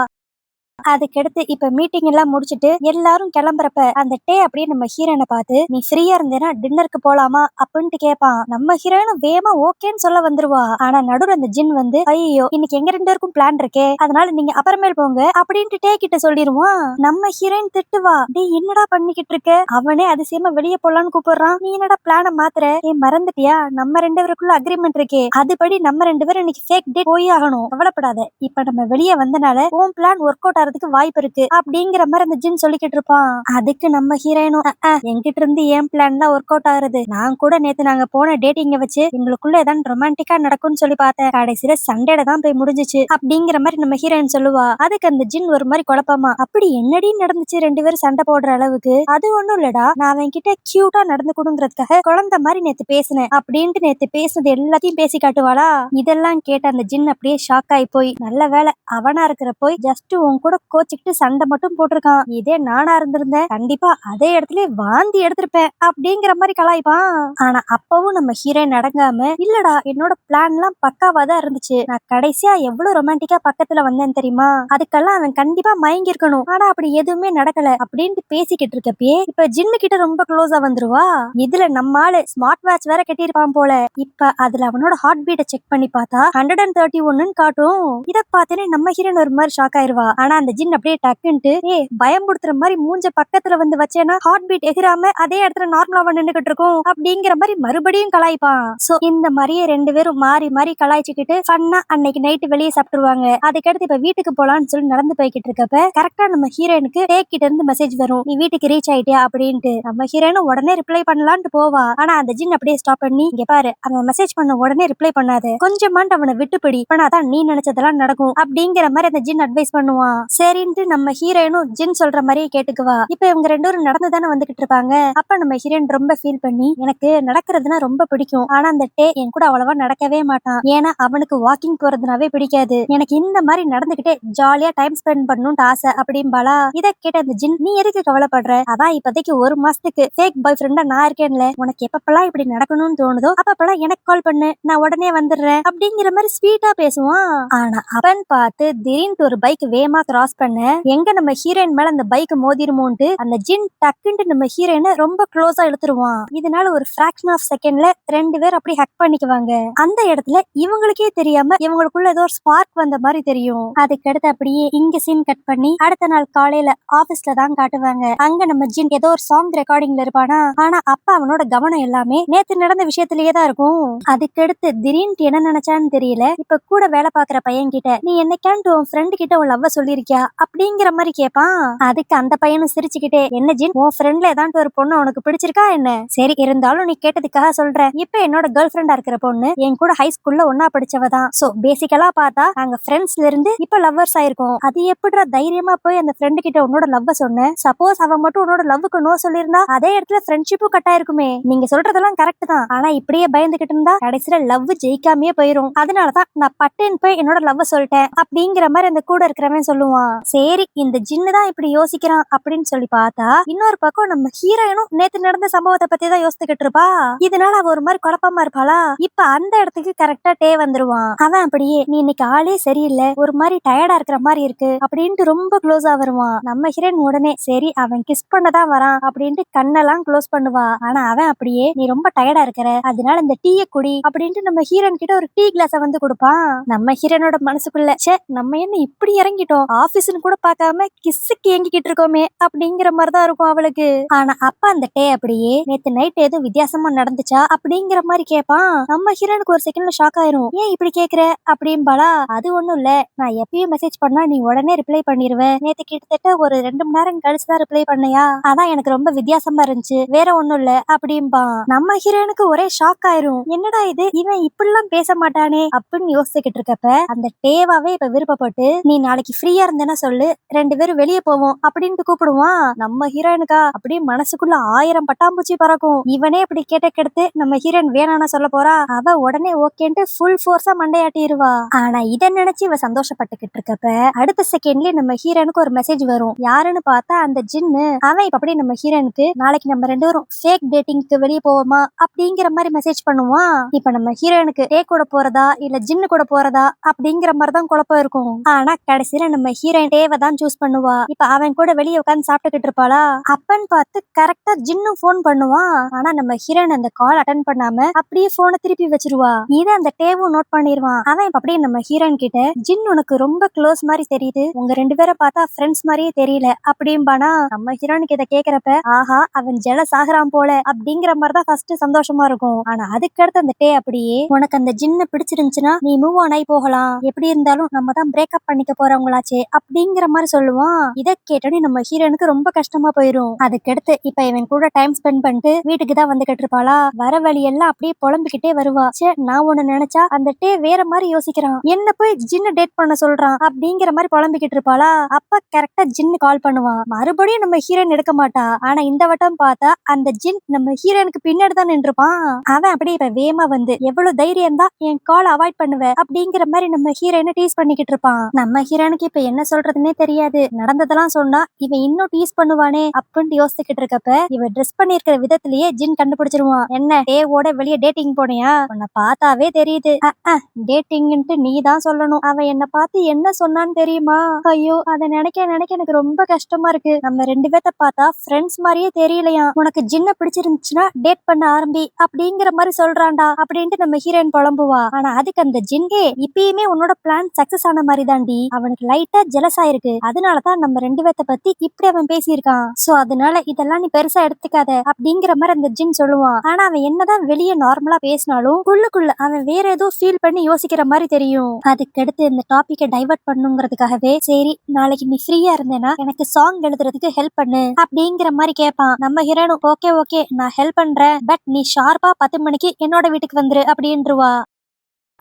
A: அதுக்கடுத்து இப்ப மீட்டிங் எல்லாம் முடிச்சிட்டு எல்லாரும் கிளம்புறப்ப அந்த டே அப்படியே நம்ம ஹீரோனை பார்த்து, நீ ஃப்ரீயா இருந்தேன்னா டின்னருக்கு போலாமா அப்படின்ட்டு கேட்பான். நம்ம ஹீரோனும் வேகமா ஓகேன்னு சொல்ல வந்துருவா. ஆனா நடுவுல அந்த ஜின் வந்து, ஐயோ இன்னைக்கு எங்க 2 பேருக்கும் பிளான் இருக்கே, அதனால நீங்க அப்புறமேல் போங்க அப்படின்ட்டு டே கிட்ட சொல்லிடுவான். நம்ம ஹீரோயின் திட்டுவா, டேய் என்னடா பண்ணிக்கிட்டு இருக்க, அவனே அதிசயமா வெளியே போலான்னு கூப்பிடுறான், நீ என்னடா பிளான மாத்துற, மறந்துட்டியா நம்ம 2 பேருக்குள்ள அக்ரிமெண்ட் இருக்கே, அதுபடி நம்ம 2 பேரும் இன்னைக்கு ஃபேக் டேட் போய் ஆகணும், கவலைப்படாத, இப்ப நம்ம வெளியே வந்தனால உன் பிளான் ஒர்க் அவுட் வாய்ப்பு இருக்கு அப்படிங்கிற மாதிரி அந்த ஜின் சொல்லிக்கிட்டு இருப்பான். அதுக்கு நம்ம ஹீரோயினும், என்கிட்ட இருந்து ஏன் பிளான்லாம் ஒர்க் அவுட் ஆகுறது, நான் கூட நேத்து நாங்க போன டேட்டிங்க வச்சு எங்களுக்குள்ள ஏதாவது ரொமான்டிக்கா நடக்கும்னு சொல்லி பார்த்தேன், கடைசியில சண்டேல தான் போய் முடிஞ்சிச்சு அப்படிங்கிற மாதிரி நம்ம ஹீரோயின் சொல்லுவா. அதுக்கு அந்த ஜின் ஒரு மாதிரி குழப்பமா, அப்படி என்னடி நடந்துச்சு 2 பேரும் சண்டை போடுற அளவுக்கு, அது ஒண்ணும் இல்லடா, நான் அவன்கிட்ட கியூட்டா நடந்து கொடுங்கிறதுக்காக குழந்தை மாதிரி நேத்து பேசினேன் அப்படின்ட்டு நேத்து பேசுனது எல்லாத்தையும் பேசி காட்டுவாளா. இதெல்லாம் கேட்ட அந்த ஜின் அப்படியே ஷாக் ஆகி போய், நல்ல வேலை அவனா இருக்கிற போய் ஜஸ்ட் உன் கூட கோச்சிக்கிட்டு சண்டை மட்டும் போட்டிருக்கான், இதே நானா இருந்திருந்தேன் கண்டிப்பா அதே இடத்துல வாந்தி எடுத்திருப்பேன் அப்படிங்கிற மாதிரி கலாய்ப்பான். ஆனா அப்பவும் நம்ம ஹீரோயின் அடங்காம, இல்லடா என்னோட பிளான் எல்லாம் பக்காவா தான் இருந்துச்சு, நான் கடைசியா எவ்வளவு ரொமான்டிக்கா பக்கத்துல வந்தேன் தெரியுமா, அதுக்கெல்லாம் அவன் கண்டிப்பா மயங்கி இருக்கணும், ஆனா அப்படி எதுவுமே நடக்கல அப்படின்ட்டு பேசிக்கிட்டு இருக்கப்பே இப்ப ஜின்னு கிட்ட ரொம்ப க்ளோஸா வந்துருவா. இதுல நம்ம ஆளு ஸ்மார்ட் வாட்ச் வேற கட்டியிருப்பான் போல. இப்ப அதுல அவனோட ஹார்ட் பீட்டை செக் பண்ணி பார்த்தா 131 காட்டும். இத பார்த்தேனே நம்ம ஹீரோயின் ஒரு மாதிரி ஷாக் ஆயிருவா. ஆனா அந்த ஜின் அப்படியே டக்குன்ட்டு, பயம்படுத்துற மாதிரி மூஞ்ச பக்கத்துல வந்து வச்சேன்னா ஹார்ட் பீட் எகிராம அதே இடத்துல நார்மலா நின்னுகிட்டு இருக்கும் அப்படிங்கிற மாதிரி மறுபடியும் கலாய்ப்பான். சோ இந்த மாதிரியே 2 பேரும் மாறி மாறி கலாய்ச்சிக்கிட்டு ஃபன்னா அன்னைக்கு நைட்டு வெளியே சாப்பிட்டுருவாங்க. அதுக்கடுத்து இப்ப வீட்டுக்கு போலான்னு சொல்லி நடந்து போய்கிட்டு இருக்கப்ப கரெக்டா நம்ம ஹீரோனுக்கு டேக் கிட்ட இருந்து மெசேஜ் வரும், நீ வீட்டுக்கு ரீச் ஆயிட்டியா அப்படின்ட்டு. நம்ம ஹீரோனும் உடனே ரிப்ளை பண்ணலான்ட்டு போவா. ஆனா அந்த ஜின் அப்படியே ஸ்டாப் பண்ணி, இங்க பாரு, அவன் மெசேஜ் பண்ண உடனே ரிப்ளை பண்ணாத, கொஞ்சமாண்டு அவனை விட்டுப்பிடி, பண்ணாதான் நீ நினைச்சதெல்லாம் நடக்கும் அப்படிங்கிற மாதிரி அந்த ஜின் அட்வைஸ் பண்ணுவான். சரின்ட்டு நம்ம ஹீரோயினும் ஜின் சொல்ற மாதிரியே கேட்டுக்குவா. இப்ப இவங்க 2 பேரும் நடந்து தானே வந்துகிட்டு இருப்பாங்க. அப்ப நம்ம ஹீரோயின் ரொம்ப ஃபீல் பண்ணி, எனக்கு நடக்கிறதுனா ரொம்ப பிடிக்கும், ஆனா அந்த டே என் கூட அவ்வளவா நடக்கவே மாட்டான், ஏன்னா அவனுக்கு வாக்கிங் போறதுனாவே பிடிக்காது, எனக்கு இந்த மாதிரி நடந்துகிட்டே ஜாலியா டைம் ஸ்பெண்ட் பண்ணணும்னு ஆசை அப்படிம்பாளா. இதை கேட்ட அந்த ஜின், நீ எதுக்கு கவலைப்படுற, அதான் இப்போதைக்கு 1 மாசத்துக்கு ஃபேக் பாய் ஃப்ரெண்டா நான் இருக்கேன்ல, உனக்கு எப்பப்பெல்லாம் இப்படி நடக்கணும்னு தோணுதோ அப்பப்பெல்லாம் எனக்கு கால் பண்ணு, நான் உடனே வந்துடுறேன் அப்படிங்கிற மாதிரி ஸ்வீட்டா பேசுவான். ஆனா அவன் பார்த்து திடீர்னு ஒரு பைக் வேகமா கிராஸ் பண்ண, எங்க நம்ம ஹீரோயின் மேல அந்த பைக் மோதிருமோன்ட்டு அந்த ஜின் டக்குன்ட்டு நம்ம ஹீரோயினை ரொம்ப க்ளோஸா இழுத்துருவான். இதனால ஒரு ஃபிராக்ஷன் ஆஃப் செகண்ட்ல 2 பேர் அப்படி ஹக் பண்ணிக்குவாங்க. அந்த இடத்துல இவங்களுக்கே தெரியாம இவங்களுக்குள்ள ஏதோ ஒரு ஸ்பார்க் வந்த மாதிரி தெரியும். அதுக்கடுத்து அப்படியே இங்க சீன் கட் பண்ணி அடுத்த நாள் காலையில ஆபீஸ்ல தான் காட்டுவாங்க. அங்க நம்ம ஜின் ஏதோ ஒரு சாங் ரெக்கார்டிங்ல இருப்பானா, ஆனா அப்ப அவனோட கவனம் எல்லாமே நேத்து நடந்த விஷயத்திலேயே தான் இருக்கும். அதுக்கடுத்து திடீர்னு என்ன நினைச்சான்னு தெரியல, இப்ப கூட வேலை பாக்குற பையன் கிட்ட, நீ என்னைக்காண்டு உன் ஃப்ரெண்டு கிட்ட உன் லவ்வ சொல்லிருக்கியா அப்படிங்கிற மாதிரி கேட்பான். அதுக்கு அந்த பையனும் சிரிச்சுக்கிட்டே, என்ன ஜின், உன் ஃப்ரெண்ட்ல ஏதாண்டு ஒரு பொண்ணு உனக்கு பிடிச்சிருக்கா என்ன, சரி இருந்தாலும் நீ கேட்டதுக்காக சொல்றேன், இப்ப என்னோட கேர்ள் ஃப்ரெண்டா இருக்கிற பொண்ணு என் கூட ஹை ஸ்கூல்ல ஒன்னா படிச்சவதான், சோ பேசிக்கலா பார்த்தா நாங்க ஃப்ரெண்ட்ஸ்ல இருந்து இப்ப லவ்வர்ஸ் ஆயிருக்கோம், அது எப்படிடா தைரியமா போய் அந்த ஃப்ரெண்டு கிட்ட உன்னோட லவ்வ சொன்ன, சப்போஸ் அவன் மட்டும் உன்னோட லவ்வுக்கு நோ சொல்லியிருந்தா அதே இடத்துல ஃப்ரெண்ட்ஷிப்பும் கட் ஆயிருக்குமே, நீங்க சொல்றதெல்லாம் கரெக்ட் தான், ஆனா இப்படியே பயந்துகிட்டு இருந்தா கடைசியில லவ் ஜெயிக்காமே போயிரும், அதனாலதான் நான் பட்டேன் போய் என்னோட லவ்வ சொல்லிட்டேன் அப்படிங்கிற மாதிரி அந்த கூட இருக்கிறவன் சொல்லுவான். சரி இந்த ஜின்னு தான் இப்படி யோசிக்கிறான் அப்படின்னு சொல்லி பார்த்தா இன்னொரு பக்கம் நம்ம ஹீரோயினும் நேத்து நடந்த சம்பவத்தை பத்தி தான் யோசிச்சுக்கிட்டு இருப்பா. இதனால அவ ஒரு மாதிரி குழப்பமா இருப்பாளா. இப்ப அந்த இடத்துக்கு கரெக்டா டே வந்துருவான். அவன் அப்படியே, நீ இன்னைக்கு ஆளே சரியில்லை, ஒரு மாதிரி டயர்டா இருக்கிற மாதிரி இருக்கு அப்படின்ட்டு ரொம்ப க்ளோஸா வருவான். நம்ம ஹீரோயின் உடனே சரி அவன் கிஸ் பண்ணதான் வரான் அப்படின்ட்டு கண்ணெல்லாம் க்ளோஸ் பண்ணுவா. ஆனா அவன் அப்படியே, நீ ரொம்ப டயர்டா இருக்கிற, அதனால இந்த டீய குடி அப்படின்ட்டு நம்ம ஹீரோயின் கிட்ட ஒரு டீ கிளாஸ வந்து கொடுப்பான். நம்ம ஹீரோனோட மனசுக்குள்ள, சே நம்ம என்ன இப்படி இறங்கிட்டோம், ஆபீஸ்னு கூட பார்க்காம கிஸ்ஸுக்கு ஏங்கிக்கிட்டு இருக்கோமே அப்படிங்கிற மாதிரிதான் இருக்கும் அவளுக்கு. ஆனா அப்ப அந்த டே அப்படியே நேத்து நைட் எதுவும் வித்தியாசமா நடந்துச்சா அப்படிங்கிற மாதிரி கேட்பான். நம்ம ஹீரோனுக்கு ஒரு செகண்ட்ல ஷாக் ஆயிரும். ஏன் இப்படி கேக்குற அப்படின்பாளா. அது ஒண்ணும் இல்ல, நான் எப்பயும் மெசேஜ் பண்ணா நீ உடனே ரிப்ளை பண்ணிருவேன், நேத்து கிட்டத்தட்ட ஒரு 2 மணி நேரம் கழிச்சுதான் ரிப்ளை பண்ணியா, அதான் எனக்கு ரொம்ப வித்தியாசமா இருந்துச்சு, வேற ஒண்ணும் இல்ல அப்படின்பா. நம்ம ஹீரோனுக்கு ஒரே ஷாக் ஆயிரும். என்னடா இது, இவன் இப்படிலாம் பேச மாட்டானே அப்படின்னு யோசிச்சுக்கிட்டு இருக்கப்ப அந்த டேவாவே இப்ப விருப்பப்பட்டு நீ நாளைக்கு ஃப்ரீயா இருந்தேன்னா சொல்லு, 2 பேரும் வெளியே போவோம் அப்படின்ட்டு கூப்பிடுவான். நம்ம ஹீரோனுக்கா அப்படியே மனசுக்குள்ள 1000 பட்டாம்பூச்சி பறக்கும். இவனே இப்படி கேட்ட கெடுத்து நம்ம ஹீரோயின் வேணான்னு சொல்ல போறா. அவ உடனே ஓகேன்ட்டு ஃபுல் ஃபோர்ஸா மண்டையாட்டிடுவா. ஆனா இத நினைச்சு இவ சந்தோஷப்பட்டுக்கிட்டு இருக்கப்ப அடுத்த செகண்ட்லயே நம்ம ஹீரோனுக்கு ஒரு மெசேஜ் வரும். யாருன்னு பார்த்தா அந்த ஜின்னு. அவன் இப்ப அப்படியே நம்ம ஹீரோனுக்கு நாளைக்கு நம்ம 2 பேரும் ஃபேக் டேட்டிங்க்கு வெளியே போவோமா அப்படிங்கிற மாதிரி மெசேஜ் பண்ணுவான். இப்ப நம்ம ஹீரோனுக்கு டே கூட போறதா இல்ல ஜின்னு கூட போறதா அப்படிங்கிற மாதிரிதான் குழப்பம் இருக்கும். ஆனா கடைசியில நம்ம ஹீரோயின் டேவை தான் சூஸ் பண்ணுவா. இப்ப அவன் கூட வெளியே உட்காந்து சாப்பிட்டுக்கிட்டு இருப்பாளா. அப்பன்னு பார்த்து கரெக்டா ஜின்னும் போன் பண்ணுவான். ஆனா நம்ம ஹீரோயின் அந்த கால் அட்டன் பண்ணாம அப்படியே போனை திருப்பி வச்சிருவா. இத அந்த டேவும் நோட் பண்ணிடுவான். அவன் இப்ப அப்படியே நம்ம ஹீரோயின் கிட்ட ஜின் உனக்கு ரொம்ப க்ளோஸ் மாதிரி தெரியுது, உங்க 2 பேரை பார்த்தா ஃப்ரெண்ட்ஸ் மாதிரியே தெரியல அப்படின்பானா. நம்ம ஹீரோனுக்கு இதை கேக்குறப்ப ஆஹா அவன் ஜெலஸ் ஆகுறான் போல அப்படிங்கிற மாதிரிதான் ஃபர்ஸ்ட் சந்தோஷமா இருக்கும். ஆனா அதுக்கடுத்து அந்த டே அப்படியே உனக்கு அந்த ஜின்ன பிடிச்சிருந்துச்சுன்னா நீ மூவ் ஆன் ஆகி போகலாம், எப்படி இருந்தாலும் நம்ம தான் பிரேக்கப் பண்ணிக்க போறவங்களாச்சே அப்படிங்கிற மாதிரி சொல்லுவான். இதை கேட்டோன்னே நம்ம ஹீரோனுக்கு ரொம்ப கஷ்டமா போயிரும். அதுக்கடுத்து இப்ப இவன் கூட டைம் ஸ்பெண்ட் பண்ணிட்டு வீட்டுக்கு தான் வந்துகிட்டு இருப்பாளா. வர வழி எல்லாம் அப்படியே புலம்பிக்கிட்டே வருவா. சே நான் ஒண்ணு நினைச்சா அந்த டே வேற மாதிரி யோசிக்கிறான், என்ன போய் ஜின்னு டேட் பண்ண சொல்றான் அப்படிங்கிற மாதிரி புலம்பிக்கிட்டு இருப்பாளா. அப்ப கரெக்டா ஜின்னு கால் பண்ணுவான். மறுபடியும் நம்ம ஹீரோயின் எடுக்க மாட்டா. ஆனா இந்த வட்டம் பார்த்தா அந்த ஜின் நம்ம ஹீரோனுக்கு பின்னாடி தான் நின்றுப்பான். அவன் அப்படியே இப்ப வேமா வந்து எவ்வளவு தைரியம் தான் என் கால் அவாய்ட் பண்ணுவ அப்படிங்கிற மாதிரி நம்ம ஹீரோயினை டீஸ் பண்ணிக்கிட்டு இருப்பான். நம்ம ஹீரோனுக்கு இப்ப என்ன சொல்றதுன்னே தெரியாது. நடந்ததெல்லாம் சொன்னா இவன் இன்னும் டீஸ் பண்ணுவானே அப்படின்னு யோசிச்சுக்கிட்டு இருக்கப்ப இவ ட்ரெஸ் பண்ணிருக்கிற விதத்திலேயே ஜின் கண்டுபிடிச்சிருவான். என்ன டேவோட வெளியே டேட்டிங் போனியா, உன்னை பார்த்தாவே தெரியுது, டேட்டிங்ன்ட்டு நீ தான் சொல்லணும், அவன் என்ன பார்த்து என்ன சொன்னான்னு தெரியுமா, ஐயோ அதை நினைக்க நினைக்க எனக்கு ரொம்ப கஷ்டமா இருக்கு, நம்ம 2 பேர்த்த பார்த்தா ஃப்ரெண்ட்ஸ் மாதிரியே தெரியலையா, உனக்கு ஜின்ன பிடிச்சிருந்துச்சுன்னா டேட் பண்ண ஆரம்பி அப்படிங்கிற மாதிரி சொல்றான்டா அப்படின்ட்டு நம்ம ஹீரோயின் புலம்புவா. ஆனா அதுக்கு அந்த ஜின்கே இப்பயுமே உன்னோட பிளான் சக்சஸ் ஆன மாதிரி தாண்டி, அவனுக்கு லைட்டா ஜெலஸ் ஆயிருக்கு, அதனாலதான் நம்ம 2 பேர்த்த பத்தி இப்படி அவன் பேசியிருக்கான், சோ அதனால இதெல்லாம் நீ பெருசா எடுத்துக்காத அப்படிங்கிற மாதிரி அந்த ஜின் சொல்லுவான். ஆனா அவன் என்னதான் வெளியே நார்மலா பேசினாலும் உள்ளுக்குள்ள அவன் வேற ஏதோ ஃபீல் பண்ணி யோசிக்கிற மாதிரி தெரியும். அதுக்கடுத்து இந்த டாபிக்கை டைவர்ட் பண்ணுங்கிறதுக்காகவே சரி நாளைக்கு நீ ஃப்ரீயா இருந்தேன்னா எனக்கு சாங் எழுதுறதுக்கு ஹெல்ப் பண்ணு அப்படிங்கிற மாதிரி கேட்பான். நம்ம ஹீரோனும் ஓகே ஓகே நான் ஹெல்ப் பண்றேன், பட் நீ ஷார்ப்பா 10 மணிக்கு என்னோட வீட்டுக்கு வந்துரு அப்படின்றவா.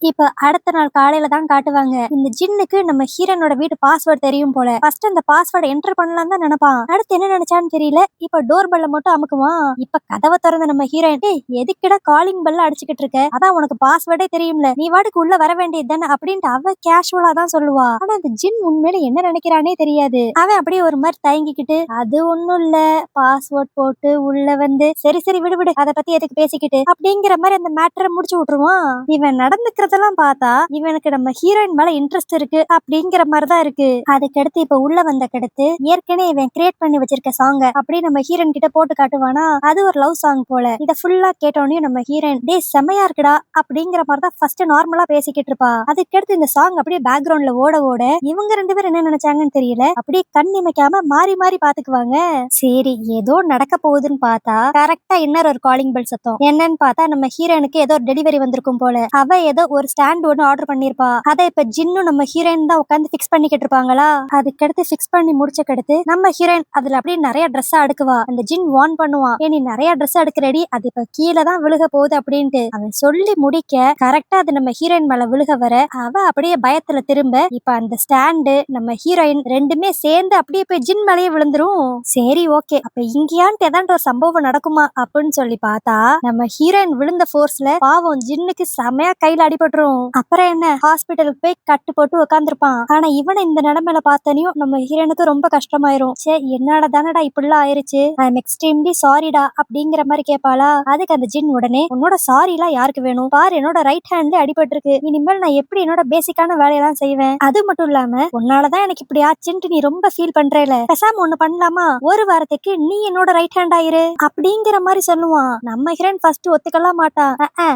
A: இப்ப அடுத்த நாள் காலையில தான் காட்டுவாங்க. இந்த ஜின்னுக்கு நம்ம ஹீரோனோட வீட்டு பாஸ்வேர்ட் தெரியும் போல. ஃபர்ஸ்ட் அந்த பாஸ்வேர்டை என்டர் பண்ணலாம் தான் நினைப்பான். அடுத்து என்ன நினைச்சான்னு தெரியல, இப்ப டோர் பெல்ல மட்டும் அமுக்குவான். இப்ப கதவை திறந்த நம்ம ஹீரோயின் எதுக்கிட காலிங் பெல்ல அடிச்சுக்கிட்டு இருக்க, அதான் உனக்கு பாஸ்வேர்டே தெரியும்ல, நீ வாட்டுக்கு உள்ள வர வேண்டியது தானே அப்படின்ட்டு அவ கேஷுவலா தான் சொல்லுவா. ஆனா இந்த ஜின் உண்மையில என்ன நினைக்கிறானே தெரியாது. அவன் அப்படியே ஒரு மாதிரி தயங்கிக்கிட்டு அது ஒண்ணும் இல்ல, பாஸ்வேர்ட் போட்டு உள்ள வந்து சரி சரி விடு விடு அதை பத்தி எதுக்கு பேசிக்கிட்டு அப்படிங்கிற மாதிரி அந்த மேட்டரை முடிச்சு விட்டுருவான். இவன் நடந்துக்கிறதெல்லாம் பார்த்தா இவனுக்கு நம்ம ஹீரோயின் மேல இன்ட்ரெஸ்ட் இருக்கு அப்படிங்கிற மாதிரிதான் இருக்கு. அதுக்கடுத்து இப்ப உள்ள வந்த கடுத்து ஏற்கனவே இவன் கிரியேட் பண்ணி வச்சிருக்க சாங்க அப்படியே நம்ம ஹீரோயின் கிட்ட போட்டு காட்டுவானா. அது ஒரு லவ் சாங் போல. இத ஃபுல்லா கேட்டோன்னே நம்ம ஹீரோயின் டே செமையா இருக்குடா அப்படிங்கிற மாதிரிதான் ஃபர்ஸ்ட் நார்மலா பேசிக்கிட்டு இருப்பா. அதுக்கடுத்து இந்த சாங் அப்படியே பேக்ரவுண்ட்ல ஓட ஓட இவங்க 2 பேரும் என்ன நினைச்சாங்கன்னு தெரியல, அப்படியே கண் இமைக்காம மாறி மாறி பாத்துக்குவாங்க. சரி ஏதோ நடக்க போகுதுன்னு பார்த்தா கரெக்டா இன்னொரு ஒரு காலிங் பெல் சத்தம். என்னன்னு பார்த்தா நம்ம ஹீரோயினுக்கு ஏதோ டெலிவரி வந்திருக்கும் போல. அவ ஏதோ ஒரு ஸ்டாண்ட் ஒன்று ஆர்டர் பண்ணிருப்பா. அதை இப்ப ஜின்னும் நம்ம ஹீரோயின் தான் உட்காந்து பிக்ஸ் பண்ணிக்கிட்டு இருப்பாங்களா. அதுக்கடுத்து பிக்ஸ் பண்ணி முடிச்சக்கடுத்து நம்ம ஹீரோயின் அதுல அப்படியே நிறைய ட்ரெஸ் அடுக்குவா. அந்த ஜின் வார்ன் பண்ணுவான், நீ நிறைய ட்ரெஸ் அடுக்கிறடி, அது இப்ப கீழே தான் விழுக போகுது அப்படின்ட்டு. அவன் சொல்லி முடிக்க கரெக்டா அது நம்ம ஹீரோயின் மேல விழுக வர அவ அப்படியே பயத்துல திரும்ப இப்ப அந்த ஸ்டாண்டு நம்ம ஹீரோயின் 2மே சேர்ந்து அப்படியே போய் ஜின் மேலேயே விழுந்துரும். சரி ஓகே அப்ப இங்கேயான்ட்டு ஏதாண்டு ஒரு சம்பவம் நடக்குமா அப்படின்னு சொல்லி பார்த்தா நம்ம ஹீரோயின் விழுந்த போர்ஸ்ல பாவம் ஜின்னுக்கு செமையா கையில அடிபட்டுரும். அப்புறம் என்ன ஹாஸ்பிட்டலுக்கு போய் கட்டு போட்டு உட்காந்துருப்பான். ஆனா இவனை இந்த நிலைமையில பார்த்தனையும் நம்ம ஹீரோனுக்கு ரொம்ப கஷ்டமாயிரும். சே என்னடா தானடா இப்படிலாம் ஆயிருச்சு, ஐ எம் எக்ஸ்ட்ரீம்லி சாரிடா அப்படிங்கிற மாதிரி கேட்பாளா. அதுக்கு அந்த ஜின் உடனே உன்னோட சாரி எல்லாம் யாருக்கு வேணும் பாரு, என்னோட ரைட் ஹேண்ட்ல அடிபட்டு இருக்கு, இனிமேல் நான் எப்படி என்னோட பேசிக்கான வேலையெல்லாம் செய்வேன், அது மட்டும் இல்லாம உன்னாலதான் எனக்கு இப்படி ஆச்சுன்ட்டு நீ ரொம்ப ஃபீல் பண்றேல, பேசாம ஒண்ணு பண்ணலாமா, ஒரு வாரத்துக்கு நீ என்னோட ரைட் ஹேண்ட் ஆயிரு அப்படிங்கிற மாதிரி சொல்லுவான். நம்ம ஹீரோயின் ஃபர்ஸ்ட் ஒத்துக்கலாம் மாட்டான்.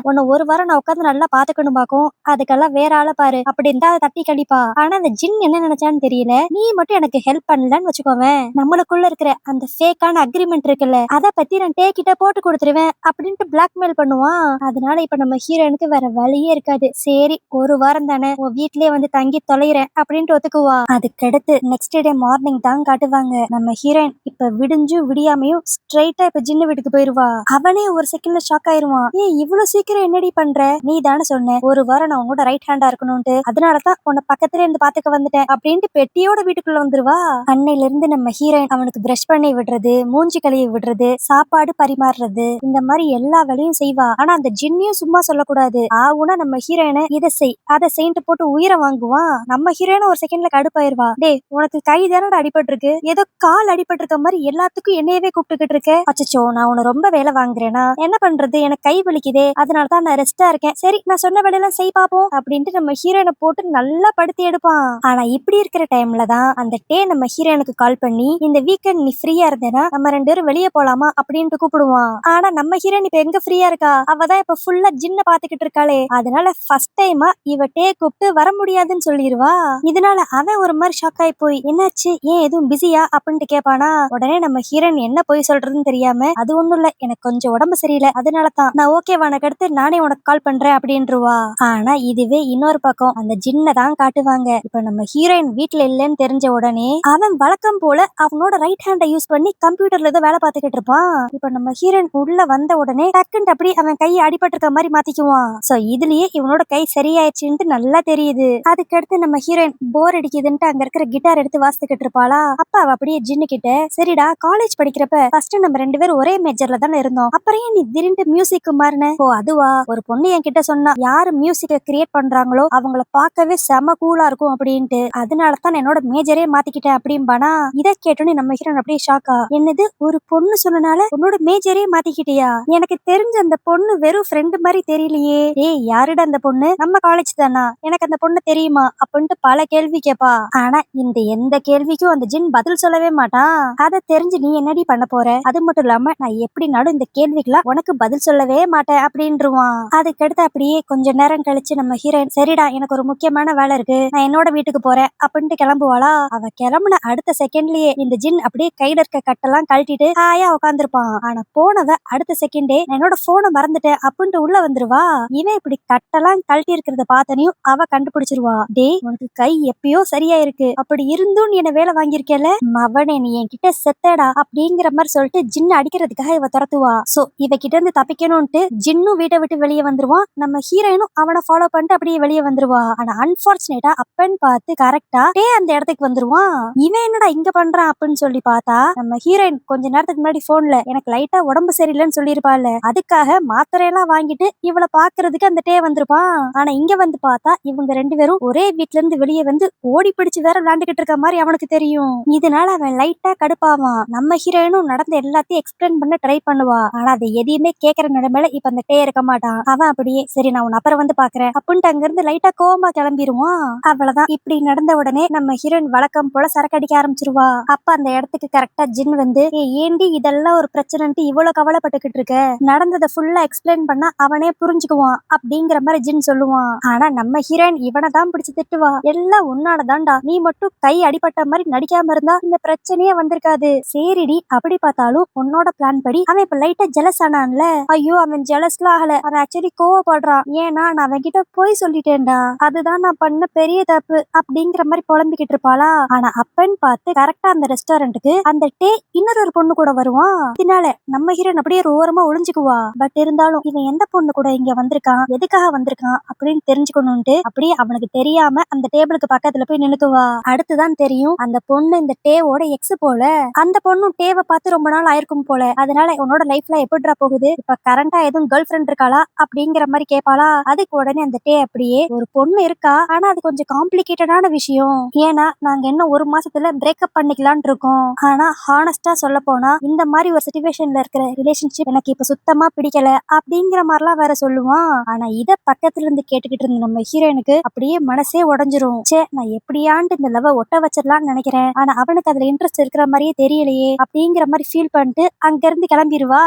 A: உன்னை ஒரு வாரம் நான் உட்காந்து நல்லா பாத்துக்கணும் பாக்கும், அதுக்கெல்லாம் வேற ஆளை பாரு அப்படின்னு தான் தட்டி கழிப்பா. ஆனா அந்த ஜின் என்ன நினைச்சான்னு தெரியல, நீ மட்டும் எனக்கு ஹெல்ப் பண்ணலன்னு வச்சுக்கோவேன், நம்மளுக்குள்ள இருக்கிற அந்த ஃபேக்கான அக்ரிமெண்ட் இருக்குல்ல, அத பத்தி நான் டே கிட்ட போட்டு கொடுத்துருவேன் அப்படின்ட்டு பிளாக்மெயில் பண்ணுவான். அதனால இப்ப நம்ம ஹீரோனுக்கு வேற வழியே இருக்காது. சரி, ஒரு வாரம் தானே, உன் வீட்லயே வந்து தங்கி தொலைகிறேன் அப்படின்ட்டு ஒத்துக்குவா. அதுக்கடுத்து நெக்ஸ்ட் டே மார்னிங் தான் காட்டுவாங்க. நம்ம ஹீரோயின் இப்ப விடிஞ்சும் விடியாமையும் ஸ்ட்ரைட்டா இப்ப ஜின்னு வீட்டுக்கு போயிருவா. அவனே ஒரு செகண்ட்ல ஷாக் ஆயிருவான். ஏய், இவ்வளவு சீக்கிரம் என்னடி பண்ற? நீ தானே சொன்ன ஒரு வாரம் நான் உன்னோட ரைட் ஹேண்டா இருக்கணும்ட்டு, அதனாலதான் உன்னை பக்கத்துல இருந்து பாத்துக்க வந்துட்டேன் அப்படின்ட்டு பெட்டியோட வீட்டுக்குள்ள வந்துருவா. அன்னையில இருந்து நம்ம ஹீரோயின் அவனுக்கு பிரஷ் பண்ணி விடுறது, மூஞ்சி கழுவி விடுறது, சாப்பாடு பரிமாறுறது, இந்த மாதிரி எல்லா வேலையும் செய்வா. ஆனா அந்த ஜின்னியும் சும்மா சொல்லக்கூடாது. ஆவுனா நம்ம ஹீரோயினை இதை செய் அதை செய்யிட்டு போட்டு உயிரை வாங்குவான். நம்ம ஹீரோயின் ஒரு செகண்ட்ல கடுப்பாயிருவா. டேய், உனக்கு கை தானடா அடிபட்டு இருக்கு, ஏதோ கால் அடிபட்டு இருக்க மாதிரி எல்லாத்துக்கும் என்னையவே கூப்பிட்டுக்கிட்டு இருக்க. அச்சச்சோ, நான் உன்னை ரொம்ப வேலை வாங்குறேனா? என்ன பண்றது, எனக்கு கை வலிக்குதே, அதனாலதான் நான் ரெஸ்டா இருக்கேன். சரி, நான் சொன்ன வேலையெல்லாம் செய் பாப்போம் அப்படின்ட்டு நம்ம ஹீரோயினை போட்டு நல்லா படுத்தி எடுப்பான். ஆனா இப்படி இருக்கிற டைம்ல தான் அந்த டே நம்ம ஹீரோயினுக்கு கால் பண்ணி, இந்த வீக்கெண்ட் நீ ஃப்ரீயா இருந்தேனா நம்ம 2 பேரும் வெளியே போலாமா அப்படின்ட்டு கூப்பிடுவான். ஆனா நம்ம ஹீரோயின் இப்ப எங்க ஃப்ரீயா இருக்கா, அவதான் இப்ப ஃபுல்லா ஜின்ன பாத்துக்கிட்டு இருக்காளே. அதனால ஃபர்ஸ்ட் டைமா இவ டே கூப்பிட்டு வர முடியாதுன்னு சொல்லிடுவா. இதனால அவன் ஒரு மாதிரி ஷாக் ஆகி போய், என்னாச்சு, ஏன் எதுவும் பிஸியா அப்படின்ட்டு கேட்பானா. உடனே நம்ம ஹீரோயின் என்ன போய் சொல்றதுன்னு தெரியாம, அது ஒண்ணும் இல்ல, எனக்கு கொஞ்சம் உடம்பு சரியில்லை, அதனாலதான் நான் ஓகேவானக்கு அடுத்து நானே உனக்கு கால் பண்றேன் அப்படின்ட்டுருவா. ஆனா இதுவே இன்னொரு பக்கம் அந்த ஜின்னை தான் காட்டுவாங்க. இப்ப நம்ம ஹீரோயின் வீட்டுல இல்லைன்னு தெரிஞ்ச உடனே அவன் வழக்கம் போல அவனோட ரைட் ஹேண்டை யூஸ் பண்ணி கம்ப்யூட்டர்ல ஏதோ வேலை பார்த்துக்கிட்டு இருப்பான். இப்ப நம்ம ஹீரோயின் உள்ள வந்த உடனே டக்குன்னு அப்படி அவன் கை அடிபட்டு இருக்க மாதிரி மாத்திக்குவான். சோ இதுலயே இவனோட கை சரியாயிடுச்சுன்னு நல்லா தெரியுது. அதுக்கடுத்து நம்ம ஹீரோயின் போர் அடிக்குதுன்ட்டு அங்க இருக்கிற கிட்டார் எடுத்து வாசித்துக்கிட்டு இருப்பாளா. அப்ப அவ அப்படியே ஜின்னு கிட்ட, சரிடா, காலேஜ் படிக்கிறப்ப ஃபர்ஸ்ட் நம்ம 2 பேரும் ஒரே மேஜர்ல தானே இருந்தோம், அப்புறம் ஏன் நீ திடீர்னு மியூசிக் மாறின? ஓ அதுவா, ஒரு பொண்ணு என்கிட்ட சொன்னா யாரு மியூசிக்க கிரியேட் பண்றாங்களோ அவங்கள பார்க்கவே செம கூலா இருக்கும் அப்படின்ட்டு, அதனாலதான் என்னோட மேஜரே மாத்திக்கிட்டேன் அப்படிம்பானா. இதை கேட்டோன்னே நம்ம ஹீரோன் அப்படியே ஷாக்கா, என்னது, ஒரு பொண்ணு சொன்னனால உன்னோட மேஜரே மாத்திக்கிட்டியா? எனக்கு தெரிஞ்ச அந்த பொண்ணு வெறும் ஃப்ரெண்டு மாதிரி தெரியலையே. ஏய், யாருடா அந்த பொண்ணு, நம்ம காலேஜ் தானா, எனக்கு அந்த பொண்ணு தெரியுமா அப்படின்ட்டு பல கேள்வி கேட்பா. ஆனா இந்த எந்த கேள்விக்கும் அந்த ஜின் பதில் சொல்லவே மாட்டான். அதை தெரிஞ்சு நீ என்னடி பண்ண போற, அது மட்டும் இல்லாம நான் எப்படினாலும் இந்த கேள்விக்கெல்லாம் உனக்கு பதில் சொல்லவே மாட்டேன் அப்படின்றுவான். அதுக்கடுத்து அப்படியே கொஞ்ச நேரம் கழிச்சு நம்ம ஹீரோயின், சரிடா, எனக்கு ஒரு முக்கியமான வேலை இருக்கு, நான் என்னோட வீட்டுக்கு போறேன் அப்படின்ட்டு கிளம்புவாளா. அவ கிளம்புன அடுத்த செகண்ட்லயே இந்த ஜின் அப்படியே கையில இருக்க கட்டெல்லாம் கழட்டிட்டு ஹாயா உட்காந்துருப்பான். ஆனா போனவ அடுத்த செகண்டே நான் என்னோட போனை மறந்துட்டேன் அப்படின்ட்டு உள்ள வந்துருவா. இவன் இப்படி கட்டெல்லாம் கழட்டி இருக்கிறத பார்த்தனையும் அவ கண்டுபிடிச்சிருவா. டேய், உனக்கு கை எப்பயோ சரியா இருக்கு, அப்படி இருந்தும் நீ என்ன வேலை வாங்கியிருக்கல, மவனே நீ என்கிட்ட செத்தடா அப்படிங்கிற மாதிரி சொல்லிட்டு ஜின்னு அடிக்கிறதுக்காக இவ துரத்துவா. சோ இவ கிட்ட இருந்து தப்பிக்கணும்ட்டு ஜின்னும் வீட்டை விட்டு வெளியே வந்துருவான். நம்ம ஹீரோயினும் அவனை ஃபாலோ பண்ணிட்டு அப்படியே வெளியே வந்துருவா. ஆனா அன்பார்ச்சுனேட்டா அப்பன்னு பார்த்து கரெக்டா டே அந்த இடத்துக்கு வந்துருவான். இவன் என்னடா இங்க பண்றான் அப்படின்னு சொல்லி பார்த்தா, நம்ம ஹீரோயின் கொஞ்ச நேரத்துக்கு முன்னாடி போன்ல எனக்கு லைட்டா உடம்பு சரியில்லைன்னு சொல்லியிருப்பாள், அதுக்காக மாத்திரையெல்லாம் வாங்கிட்டு இவளை பாக்குறதுக்கு அந்த டே வந்திருப்பான். ஆனா இங்க வந்து பார்த்தா இவங்க 2 பேரும் ஒரே வீட்ல இருந்து வெளியே வந்து ஓடி பிடிச்சு வேற விளையாண்டுகிட்டு இருக்க மாதிரி அவனுக்கு தெரியும். இதனால அவன் லைட்டா கடுப்பாவான். நம்ம ஹீரோயினும் நடந்த எல்லாத்தையும் எக்ஸ்பிளைன் பண்ண ட்ரை பண்ணுவா. ஆனா அதை எதையுமே கேட்கற நிலைமையில இப்ப அந்த டே இருக்க மாட்டான். அவன் அப்படியே, சரி நான் உன் அப்புறம் வந்து பாக்குறேன் அப்படின்ட்டு அங்க இருந்து லைட்டா கோவமா கிளம்பிடுவான். அவ்வளவுதான். இப்படி நடந்த உடனே நம்ம ஹீரோயின் வழக்கம் போல சரக்கு அடிக்க ஆரம்பிச்சிருவா. அப்ப அந்த இடத்துக்கு கரெக்டா ஜின் வந்து, ஏண்டி இதெல்லாம் ஒரு பிரச்சனைன்ட்டு இவ்வளவு கவலைப்பட்டுக்கிட்டு இருக்க, நடந்ததை ஃபுல்லா எக்ஸ்பிளைன் பண்ணா அவனே புரிஞ்சுக்குவான் அப்படிங்கிற மாதிரி ஜின் சொல்லுவான். ஆனா நம்ம ஹீரோயின் இவனை தான் பிடிச்சு திட்டுவா. எல்லாம் உன்னாலதான்டா, நீ மட்டும் கை அடிபட்ட மாதிரி நடிக்காம இருந்தா இந்த பிரச்சனையே வந்திருக்காது. சரிடி, அப்படி பார்த்தாலும் உன்னோட பிளான் படி அவன் இப்ப லைட்டா ஜெலஸ் ஆனான்ல. ஐயோ, அவன் ஜெலஸ்லாம் ஆகல, அவன் ஆக்சுவலி கோவப்படுறான். ஏன்னா நான் அவன் கிட்ட போய் சொல்லிட்டேன்டா, அதுதான் நான் பண்ண பெரிய தப்பு அப்படிங்கிற மாதிரி புலம்பிக்கிட்டு இருப்பாளா. ஆனா அப்பன்னு பார்த்து கரெக்டா அந்த ரெஸ்டாரண்ட்டுக்கு அந்த டே இன்னொரு பொண்ணு கூட வருவான். இதனால நம்ம ஹீரோன் அப்படியே ஓரமா ஒளிஞ்சுக்குவா. பட் இருந்தாலும் இவன் எந்த பொண்ணு கூட இங்க வந்திருக்கான், எதுக்காக வந்திருக்கான் அப்படின்னு தெரிஞ்சுக்கணும்ட்டு அப்படியே அவனுக்கு தெரியாம அந்த டேபிளுக்கு பக்கத்துல போய் நின்னுக்குவா. அடுத்துதான் தெரியும் அந்த பொண்ணு இந்த டேவோட எக்ஸ் போல. அந்த பொண்ணும் டேவை பார்த்து ரொம்ப நாள் ஆயிருக்கும் போல. அதனால உன்னோட லைஃப்ல எப்படிடா போகுது, இப்ப கரண்டா எதுவும் கேர்ள் ஃப்ரெண்ட் இருக்காளா அப்படிங்கிற மாதிரி கேட்பாளா. அதுக்கு உடனே அந்த டே அப்படியே, ஒரு பொண்ணு இருக்கா, ஆனா அது கொஞ்சம் காம்ப்ளிகேட்டடான விஷயம், ஏன்னா நாங்க இன்னும் 1 மாசத்துல பிரேக்கப் பண்ணிக்கலான் இருக்கோம். ஆனா ஹானஸ்டா சொல்ல போனா இந்த மாதிரி ஒரு சிச்சுவேஷன்ல இருக்கிற ரிலேஷன்ஷிப் எனக்கு இப்ப சுத்தமா பிடிக்கல அப்படிங்கிற மாதிரிலாம் வேற சொல்லுவான். ஆனா இத பக்கத்துல இருந்து கேட்டுக்கிட்டு இருந்த நம்ம ஹீரோயினுக்கு அப்படியே மனசே உடஞ்சிரும். சே, நான் எப்படியாண்டு இந்த லவ் ஒட்ட வச்சிடலாம்னு நினைக்கிறேன், ஆனா அவனுக்கு அதுல இன்ட்ரெஸ்ட் இருக்கிற மாதிரியே தெரியலையே அப்படிங்கிற மாதிரி ஃபீல் பண்ணிட்டு அங்க இருந்து கிளம்பிடுவா.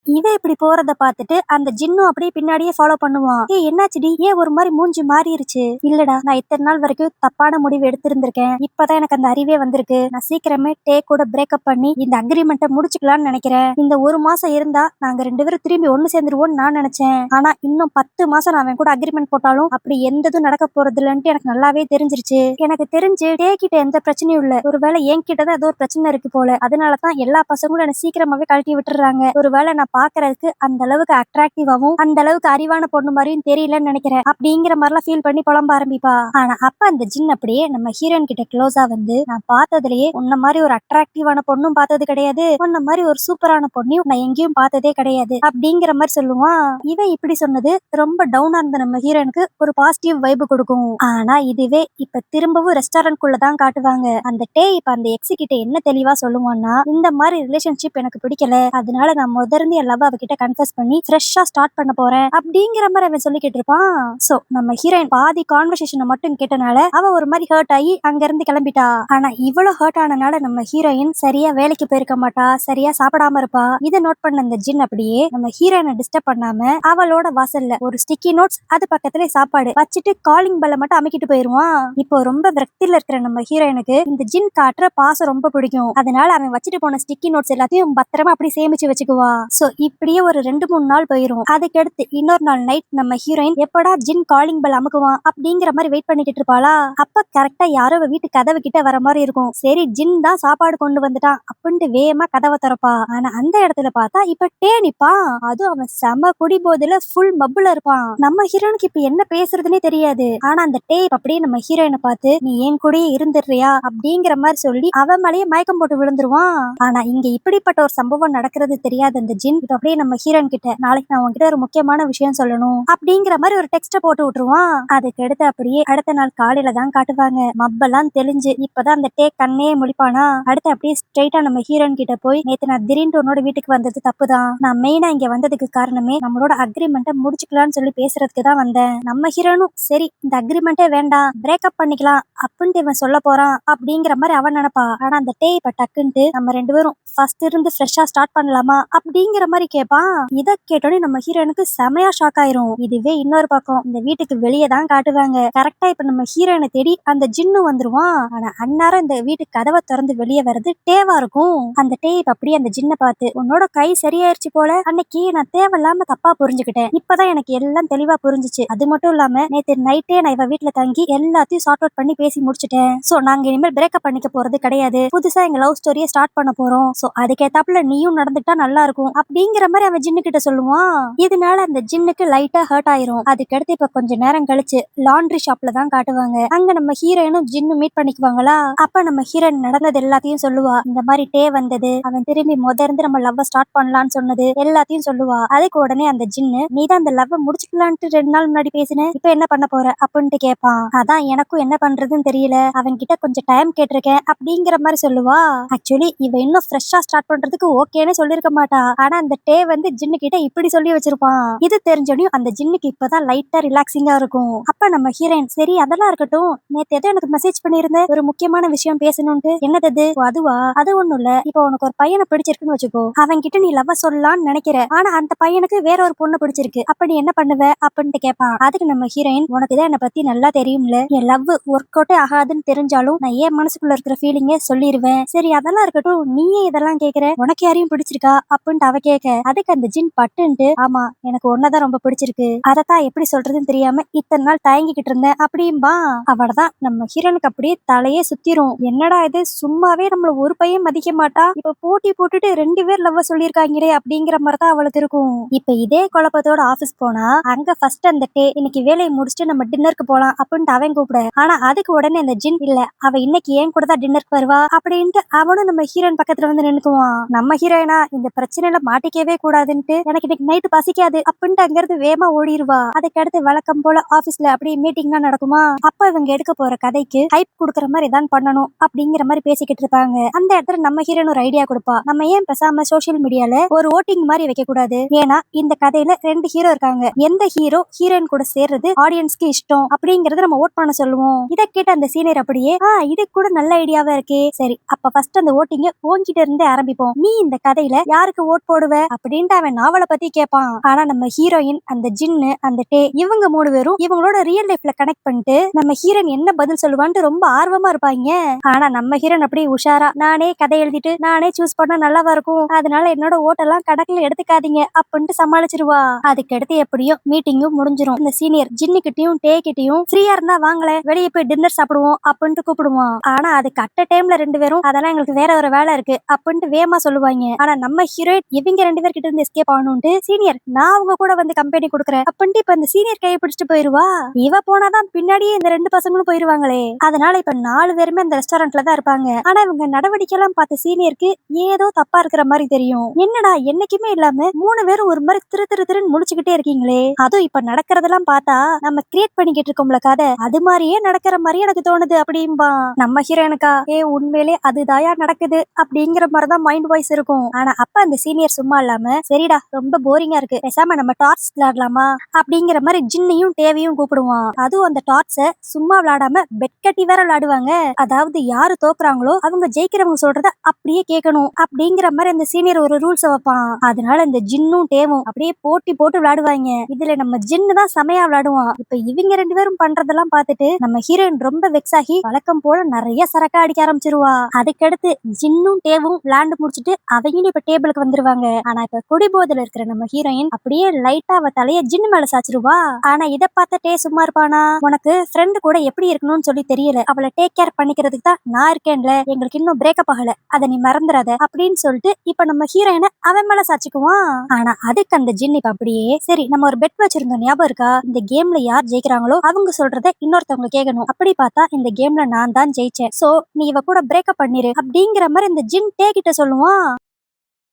A: இவ இப்படி போறத பார்த்துட்டு அந்த ஜின்னும் அப்படியே பின்னாடியே ஃபாலோ பண்ணுவான். என்னாச்சுடி, ஏன் ஒரு மாதிரி மூஞ்சி மாறிடுச்சு? இல்லடா, நான் இத்தனை நாள் வரைக்கும் தப்பான முடிவு எடுத்திருந்திருக்கேன். இப்பதான் எனக்கு அந்த அறிவே வந்திருக்கு. நான் சீக்கிரமே டே கூட பிரேக்கப் பண்ணி இந்த அக்ரிமெண்ட்டை முடிச்சுக்கலாம்னு நினைக்கிறேன். இந்த ஒரு மாசம் இருந்தா நாங்க 2 பேரும் திரும்பி ஒண்ணு சேர்ந்துருவோம்னு நான் நினைச்சேன். ஆனா இன்னும் 10 மாசம் நான் அவன் கூட அக்ரிமெண்ட் போட்டாலும் அப்படி எந்த இதுவும் நடக்க போறது இல்லைன்ட்டு எனக்கு நல்லாவே தெரிஞ்சிருச்சு. எனக்கு தெரிஞ்சு டே கிட்ட எந்த பிரச்சனையும் இல்ல. ஒருவேளை என்கிட்ட தான் ஏதோ ஒரு பிரச்சனை இருக்கு போல. அதனாலதான் எல்லா பசங்களும் என்ன சீக்கிரமாவே கழட்டி விட்டுறாங்க. ஒருவேளை நான் பாக்குறதுக்கு அந்த அளவுக்கு அட்ராக்டிவாவும் அந்த அளவுக்கு அறிவான பொண்ணு மாதிரியும் தெரியலன்னு நினைக்கிறேன் அப்படிங்கிற மாதிரிலாம் ஃபீல் பண்ணி புலம்ப ஆரம்பிப்பா. ஆனா அப்ப அந்த ஜின் அப்படியே நம்ம ஹீரோயின் கிட்ட க்ளோஸா வந்து, நான் பார்த்ததுலயே உன்ன மாதிரி ஒரு அட்ராக்டிவான பொண்ணும் பார்த்தது கிடையாது, உன்ன மாதிரி ஒரு சூப்பரான பொண்ணையும் நான் எங்கேயும் பார்த்ததே கிடையாது அப்படிங்கிற மாதிரி சொல்லுவான். இவன் இப்படி சொன்னது ரொம்ப டவுனா இருந்த நம்ம ஹீரோயினுக்கு ஒரு பாசிட்டிவ் வைப் கொடுக்கும். ஆனா இதுவே இப்ப திரும்பவும் ரெஸ்டாரண்ட் குள்ளதான் காட்டுவாங்க. அந்த டே இப்ப அந்த எக்ஸ் கிட்ட என்ன தெளிவா சொல்லுவான்னா, இந்த மாதிரி ரிலேஷன்ஷிப் எனக்கு பிடிக்கல, அதனால நான் முதர்ந்து என் லவ் அவகிட்ட கன்ஃபஸ் பண்ணி ஃப்ரெஷ்ஷா ஸ்டார்ட் பண்ண போறேன் அப்படிங்கிற மாதிரி அவன் சொல்லிக்கிட்டு இருப்பான். சோ நம்ம ஹீரோயின் பாதி கான்வர்சேஷனை மட்டும் கேட்டனால அவ ஒரு மாதிரி ஹர்ட் ஆகி அங்க இருந்து கிளம்பிட்டா. ஆனா இவ்வளவு ஹர்ட் ஆனனால நம்ம ஹீரோயின் சரியா வேலைக்கு போயிருக்க மாட்டா, சரியா சாப்பிடாம இருப்பா. இதை நோட் பண்ண அந்த ஜின் அப்படியே நம்ம ஹீரோயினை டிஸ்டர்ப் பண்ணாம அவளோட வாசல்ல ஒரு ஸ்டிக்கி நோட்ஸ், அது பக்கத்துல சாப்பாடு வச்சுட்டு காலிங் பெல்ல மட்டும் அமைக்கிட்டு போயிருவான். இப்போ ரொம்ப விரக்தியில இருக்கிற நம்ம ஹீரோயினுக்கு இந்த ஜின் காட்டுற பாசம் ரொம்ப பிடிக்கும். அதனால அவன் வச்சுட்டு போன ஸ்டிக்கி நோட்ஸ் எல்லாத்தையும் பத்திரமா அப்படி சேமிச்சு வச்சுக்குவா. சோ இப்படியே ஒரு 2-3 நாள் போயிரும். அதுக்கடுத்து இன்னொரு நாள் நைட் நம்ம ஹீரோயின் எப்படா ஜின் காலிங் பெல் அமுக்குவான் அப்படிங்கிற மாதிரி வெயிட் பண்ணிட்டு இருப்பாளா. அப்ப கரெக்டா யாரோ வீட்டு கதவு கிட்ட வர மாதிரி இருக்கும். சரி, ஜின் தான் சாப்பாடு கொண்டு வந்துட்டான் அப்படின்ட்டு வேகமா கதவை திறப்பா. ஆனா அந்த இடத்துல பார்த்தா இப்ப டே நிப்பான். அதுவும் அவன் செம குடி போதுல ஃபுல் மப்புல இருப்பான். நம்ம ஹீரோனுக்கு இப்ப என்ன பேசுறதுன்னே தெரியாது. ஆனா அந்த டே அப்படியே நம்ம ஹீரோயினை பார்த்து, நீ என் கூடயே இருந்துடுறியா அப்படிங்கிற மாதிரி சொல்லி அவன் மேலேயே மயக்கம் போட்டு விழுந்துருவான். ஆனா இங்க இப்படிப்பட்ட ஒரு சம்பவம் நடக்கிறது தெரியாத அந்த ஜின் இப்ப அப்படியே நம்ம ஹீரோயின் கிட்ட, நாளைக்கு நான் உங்ககிட்ட ஒரு முக்கியமான விஷயம் சொல்லணும் அப்படிங்கிற மாதிரி ஒரு டெக்ஸ்ட போட்டு விட்டுருவான். அதுக்கு அடுத்து அப்படியே அடுத்த நாள் காலையில தான் காட்டுவாங்க. மப்பெல்லாம் தெளிஞ்சு இப்பதான் அந்த டே கண்ணே முழிப்பானா. அடுத்து அப்படியே ஸ்ட்ரெயிட்டா நம்ம ஹீரோயின் கிட்ட போய், நேத்து நான் திடீர்னு உன்னோட வீட்டுக்கு வந்தது தப்புதான். நான் மெயினா இங்க வந்ததுக்கு காரணமே நம்மளோட அக்ரிமெண்ட்டை முடிச்சுக்கலாம்னு சொல்லி பேசுறதுக்கு தான் வந்தேன். நம்ம ஹீரோனும் சரி இந்த அக்ரிமெண்டே வேண்டாம், பிரேக்கப் பண்ணிக்கலாம் அப்படின்ட்டு இவன் சொல்ல போறான் அப்படிங்கிற மாதிரி அவன் நினைப்பா. ஆனா அந்த டே இப்ப டக்குன்ட்டு, நம்ம 2 பேரும் ஃபர்ஸ்ட் இருந்து ஃப்ரெஷ்ஷா ஸ்டார்ட் பண்ணலாமா அப்படிங்கிற மாதிரி கேட்பான். இதை கேட்டோடனே நம்ம ஹீரோனுக்கு செமையா ஷாக் ஆயிரும். இதுவே இன்னொரு பக்கம் இந்த வீட்டுக்கு வெளியே தான் காட்டுவாங்க. கரெக்டா இப்ப நம்ம ஹீரோயினை தேடி அந்த ஜின்னு வந்துருவான். ஆனா அந்நேரம் இந்த வீட்டு கதவை திறந்து வெளியே வர்றது டேவா இருக்கும். அந்த டே இப்ப அப்படியே அந்த ஜின்னை பார்த்து, உன்னோட கை சரியாயிருச்சு போல, அன்னைக்கு நான் தேவையில்லாம தப்பா புரிஞ்சுக்கிட்டேன், இப்பதான் எனக்கு எல்லாம் தெளிவா புரிஞ்சுச்சு. அது மட்டும் இல்லாம நேத்து நைட்டே நான் இவ வீட்டுல தங்கி எல்லாத்தையும் சார்ட் அவுட் பண்ணி பேசி முடிச்சிட்டேன். சோ நாங்க இனிமேல் பிரேக்கப் பண்ணிக்க போறது கிடையாது, புதுசா எங்க லவ் ஸ்டோரியை ஸ்டார்ட் பண்ண போறோம். சோ அதுக்கேத்தாப்புல நீயும் நடந்துட்டா நல்லா இருக்கும் அப்படிங்கிற மாதிரி அவன் ஜின்னு கிட்ட சொல்லுவான். இதனால அந்த ஜின்னுக்கு லைட்டா ஹர்ட் ஆயிரும். அதுக்கடுத்து இப்ப கொஞ்ச நேரம் கழிச்சு லாண்ட்ரி ஷாப்ல தான் காட்டுவாங்க. அங்க நம்ம ஹீரோயினும் ஜின்னு மீட் பண்ணிக்குவாங்களா. அப்ப நம்ம ஹீரோயின் நடந்தது எல்லாத்தையும் சொல்லுவா. இந்த மாதிரி டே வந்தது, அவன் திரும்பி முதர்ந்து நம்ம லவ் ஸ்டார்ட் பண்ணலாம்னு சொன்னது எல்லாத்தையும் சொல்லுவா. அதுக்கு உடனே அந்த ஜின்னு, நீதான் அந்த லவ் முடிச்சுக்கலான்ட்டு 2 நாள் முன்னாடி பேசின, இப்ப என்ன பண்ண போற அப்படின்ட்டு கேட்பான். அதான் எனக்கும் என்ன பண்றதுன்னு தெரியல, அவன் கிட்ட கொஞ்சம் டைம் கேட்டிருக்கேன் அப்படிங்கிற மாதிரி சொல்லுவா. ஆக்சுவலி இவ இன்னும் ஃப்ரெஷ்ஷா ஸ்டார்ட் பண்றதுக்கு ஓகேன்னு சொல்லிருக்க மாட்டா. ஆனா அந்த டே வந்து ஜின்னு கிட்ட இப்படி சொல்லி வச்சிருப்பான். இது தெரிஞ்சோடையும் அந்த ஜின்னுக்கு இப்பதான் லைட்டா ரிலாக்ஸிங்கா இருக்கும். அப்ப நம்ம ஹீரோயின், சரி அதெல்லாம் இருக்கட்டும், நேத்து ஏதோ எனக்கு மெசேஜ் பண்ணிருந்த ஒரு முக்கியமான விஷயம் பேசணும்ட்டு, என்னது? அதுவா? அது ஒண்ணும் இல்ல, இப்ப உனக்கு ஒரு பையனை பிடிச்சிருக்குன்னு வச்சுக்கோ, அவன் கிட்ட நீ லவ் சொல்லலாம்னு நினைக்கிற, ஆனா அந்த பையனுக்கு வேற ஒரு பொண்ணு பிடிச்சிருக்கு, அப்ப நீ என்ன பண்ணுவ அப்படின்ட்டு கேட்பான். அதுக்கு நம்ம ஹீரோயின், உனக்கு தான் என்ன பத்தி நல்லா தெரியும்ல, என் லவ் ஒர்க் அவுட்டே ஆகாதுன்னு தெரிஞ்சாலும் நான் ஏன் மனசுக்குள்ள இருக்கிற ஃபீலிங்க சொல்லிடுவேன். சரி அதெல்லாம் இருக்கட்டும், நீயே இதெல்லாம் கேக்குற, உனக்கு யாரையும் பிடிச்சிருக்கா அப்படின்ட்டு அவ கேட்க, அதுக்கு அந்த ஜின் பட்டுன்ட்டு, ஆமா எனக்கு ஒன்னதான் ரொம்ப பிடிச்சிருக்கு, அதத்தான் எப்படி சொல்றதுன்னு தெரியாம இத்தனை நாள் தயங்கிக்கிட்டு இருந்தேன் அப்படின்பா. அவளதான் நம்ம ஹீரோனுக்கு அப்படியே தலையே சுத்திரும். என்னடா இது, சும்மாவே நம்மள ஒரு பையன் மதிக்க மாட்டா, இப்ப போட்டி போட்டுட்டு 2 பேர் லவ் சொல்லியிருக்காங்களே அப்படிங்கிற மாதிரி தான் அவளுக்கு இருக்கும். இப்ப இதே குழப்பத்தோட ஆபீஸ் போனா அங்க ஃபர்ஸ்ட் அந்த டே, இன்னைக்கு வேலையை முடிச்சுட்டு நம்ம டின்னருக்கு போலாம் அப்படின்ட்டு அவன் கூப்பிட, ஆனா அதுக்கு உடனே அந்த ஜின், இல்ல அவ இன்னைக்கு ஏன் கூட தான் டின்னருக்கு வருவா அப்படின்ட்டு அவனும் நம்ம ஹீரோயின் பக்கத்துல வந்து நின்னுக்குவான். நம்ம ஹீரோயினா இந்த பிரச்சனையில மாட்டிக்கவே கூடாதுன்ட்டு, எனக்கு இன்னைக்கு நைட்டு பசிக்காது அப்படின்ட்டு அங்கிருந்து வேகமா ஓடிடுவா. அதுக்கடுத்து வழக்கம் போல ஆபீஸ்ல அப்படியே மீட்டிங்லாம் நடக்குமா. அப்ப இவங்க எடுக்க போற கதைக்கு ஹைப் கொடுக்குற மாதிரி தான் பண்ணணும் அப்படிங்கிற மாதிரி பேசிக்கிட்டு இருப்பாங்க. அந்த இடத்துல நம்ம ஹீரோயின் ஒரு ஐடியா கொடுப்பா, நம்ம ஏன் பேசாம சோசியல் மீடியால ஒரு ஓட்டிங் மாதிரி வைக்க கூடாது, ஏன்னா இந்த கதையில 2 ஹீரோ இருக்காங்க, எந்த ஹீரோ ஹீரோயின் கூட சேர்றது ஆடியன்ஸ்க்கு இஷ்டம் அப்படிங்கறத நம்ம ஓட் பண்ண சொல்லுவோம். இதை கேட்டு கேட்ட அந்த சீனியர் அப்படியே இது கூட நல்ல ஐடியாவா இருக்கே. சரி அப்ப ஃபர்ஸ்ட் அந்த ஓட்டிங்க உன்கிட்ட இருந்தே ஆரம்பிப்போம். நீ இந்த கதையில யாருக்கு ஓட் போடுவ அப்படின்ட்டு அவன் நாவலை பத்தி கேட்பான். ஆனா நம்ம ஹீரோயின், அந்த ஜின்னு, அந்த டே, இவங்க 3 பேரும் இவங்களோட ரியல் லைஃப்ல கனெக்ட் பண்ணிட்டு நம்ம ஹீரோயின் என்ன பதில் சொல்லுவான்ட்டு ரொம்ப ஆர்வமா இருப்பாங்க. ஆனா நம்ம ஹீரோயின் அப்படியே உஷாரா, நானே கதை எழுதிட்டு நானே சூஸ் பண்ணா நல்லாவா இருக்கும், அதனால என்னோட ஓட்டெல்லாம் கணக்குல எடுத்துக்காதீங்க அப்படின்ட்டு சமாளிச்சிருவா. அதுக்கடுத்து எப்படியோ மீட்டிங்கும் முடிஞ்சிரும். இந்த சீனியர் ஜின்னு கிட்டயும் டே கிட்டயும் ஃப்ரீயா இருந்தா வாங்கல வெளியே போய் டின்னர் சாப்பிடுவோம் அப்படின்ட்டு கூப்பிடுவான். ஆனா அது கட்ட டைம்ல 2 பேரும் அதெல்லாம் எங்களுக்கு வேற ஒரு வேலை இருக்கு அப்படின்ட்டு வேகமா சொல்லுவாங்க. ஆனா நம்ம ஹீரோயின் இவங்க 2 பேர்கிட்ட இருந்து எஸ்கேப் ஆகணும்ட்டு சீனியர் நான் அவங்க கூட வந்து கம்பெனி கொடுக்குறேன் அப்படின்ட்டு இப்ப இந்த சீனியர் கையை பிடிச்சிட்டு போயிருவா. இவ போனாதான் பின்னாடியே இந்த 2 பசங்களும் போயிருவாங்களே. அதனால இப்ப 4 பேருமே அந்த ரெஸ்டாரண்ட்ல தான் இருப்பாங்க. ஆனா இவங்க நடவடிக்கை எல்லாம் பார்த்த சீனியருக்கு ஏதோ தப்பா இருக்கிற மாதிரி தெரியும். என்னடா என்னைக்குமே இல்லாம 3 பேரும் ஒரு மாதிரி திரு திரு திருன்னு முடிச்சுக்கிட்டே இருக்கீங்களே. அதுவும் இப்ப நடக்கிறதெல்லாம் பார்த்தா நம்ம கிரியேட் பண்ணிக்கிட்டு இருக்கோம்ல கதை, அது மாதிரியே நடக்கிற மாதிரி எனக்கு தோணுது அப்படின்பா. நம்ம ஹீரோனுக்கா உண்மையிலே அதுதாயா நடக்குது அப்படிங்கிற மாதிரிதான் மைண்ட் வாய்ஸ் இருக்கும். ஆனா அப்ப அந்த சீனியர் சும்மா இல்லாம சரிடா ரொம்ப போரிங்கா இருக்கு பேசாம நம்ம டார்ச் விளையாடலாமா அப்படிங்கிற மாதிரி ஜின்னையும் டேவையும் கூப்பிடுவான். அதுவும் அந்த டார்ச்ச சும்மா விளையாடாம பெட் கட்டி வேற விளையாடுவாங்க. அதாவது யாரு தோக்குறாங்களோ அவங்க ஜெயிக்கிறவங்க சொல்றத அப்படியே கேட்கணும் அப்படிங்கிற மாதிரி அந்த சீனியர் ஒரு ரூல்ஸ் வைப்பான். அதனால இந்த ஜின்னும் டேவும் அப்படியே போட்டி போட்டு விளையாடுவாங்க. இதுல நம்ம ஜின்னு தான் செமையா விளையாடுவான். இப்ப இவங்க 2 பேரும் பண்றதெல்லாம் பார்த்துட்டு நம்ம ஹீரோயின் ரொம்ப வெக்ஸ் ஆகி வழக்கம் போல நிறைய சரக்கா அடிக்க ஆரம்பிச்சிருவா. அதுக்கடுத்து ஜின்னும் டேவும் விளையாண்டு முடிச்சுட்டு அவங்களும் இப்ப டேபிளுக்கு வந்துருவாங்க. ஆனா இப்ப குடிபோதையில இருக்கிற நம்ம ஹீரோயின் அப்படியே லைட்டா அவ தலைய ஜின்னு மேல சாச்சிருவா. ஆனா இத பார்த்த டே சும்மா இருப்பானா, உனக்கு ஃப்ரெண்டு கூட எப்படி இருக்கணும்னு சொல்லி தெரியல, அவளை டேக் கேர் பண்ணிக்கிறதுக்கு தான் நான் இருக்கேன்ல, எங்களுக்கு இன்னும் பிரேக்கப் ஆகல, அதை நீ மறந்துடாத அப்படின்னு சொல்லிட்டு இப்ப நம்ம ஹீரோயினை அவன் மேல சாச்சுக்குவான். ஆனா அதுக்கு அந்த ஜின் இப்ப அப்படியே சரி நம்ம ஒரு பெட் வச்சிருந்தோம் ஞாபகம் இருக்கா, இந்த கேம்ல யார் ஜெயிக்கிறாங்களோ அவங்க சொல்றத இன்னொருத்தவங்க கேட்கணும், அப்படி பார்த்தா இந்த கேம்ல நான் தான் ஜெயிச்சேன், சோ நீ இவ கூட பிரேக்கப் பண்ணிரு அப்படிங்கிற மாதிரி இந்த ஜின் டே கிட்ட சொல்லுவான்.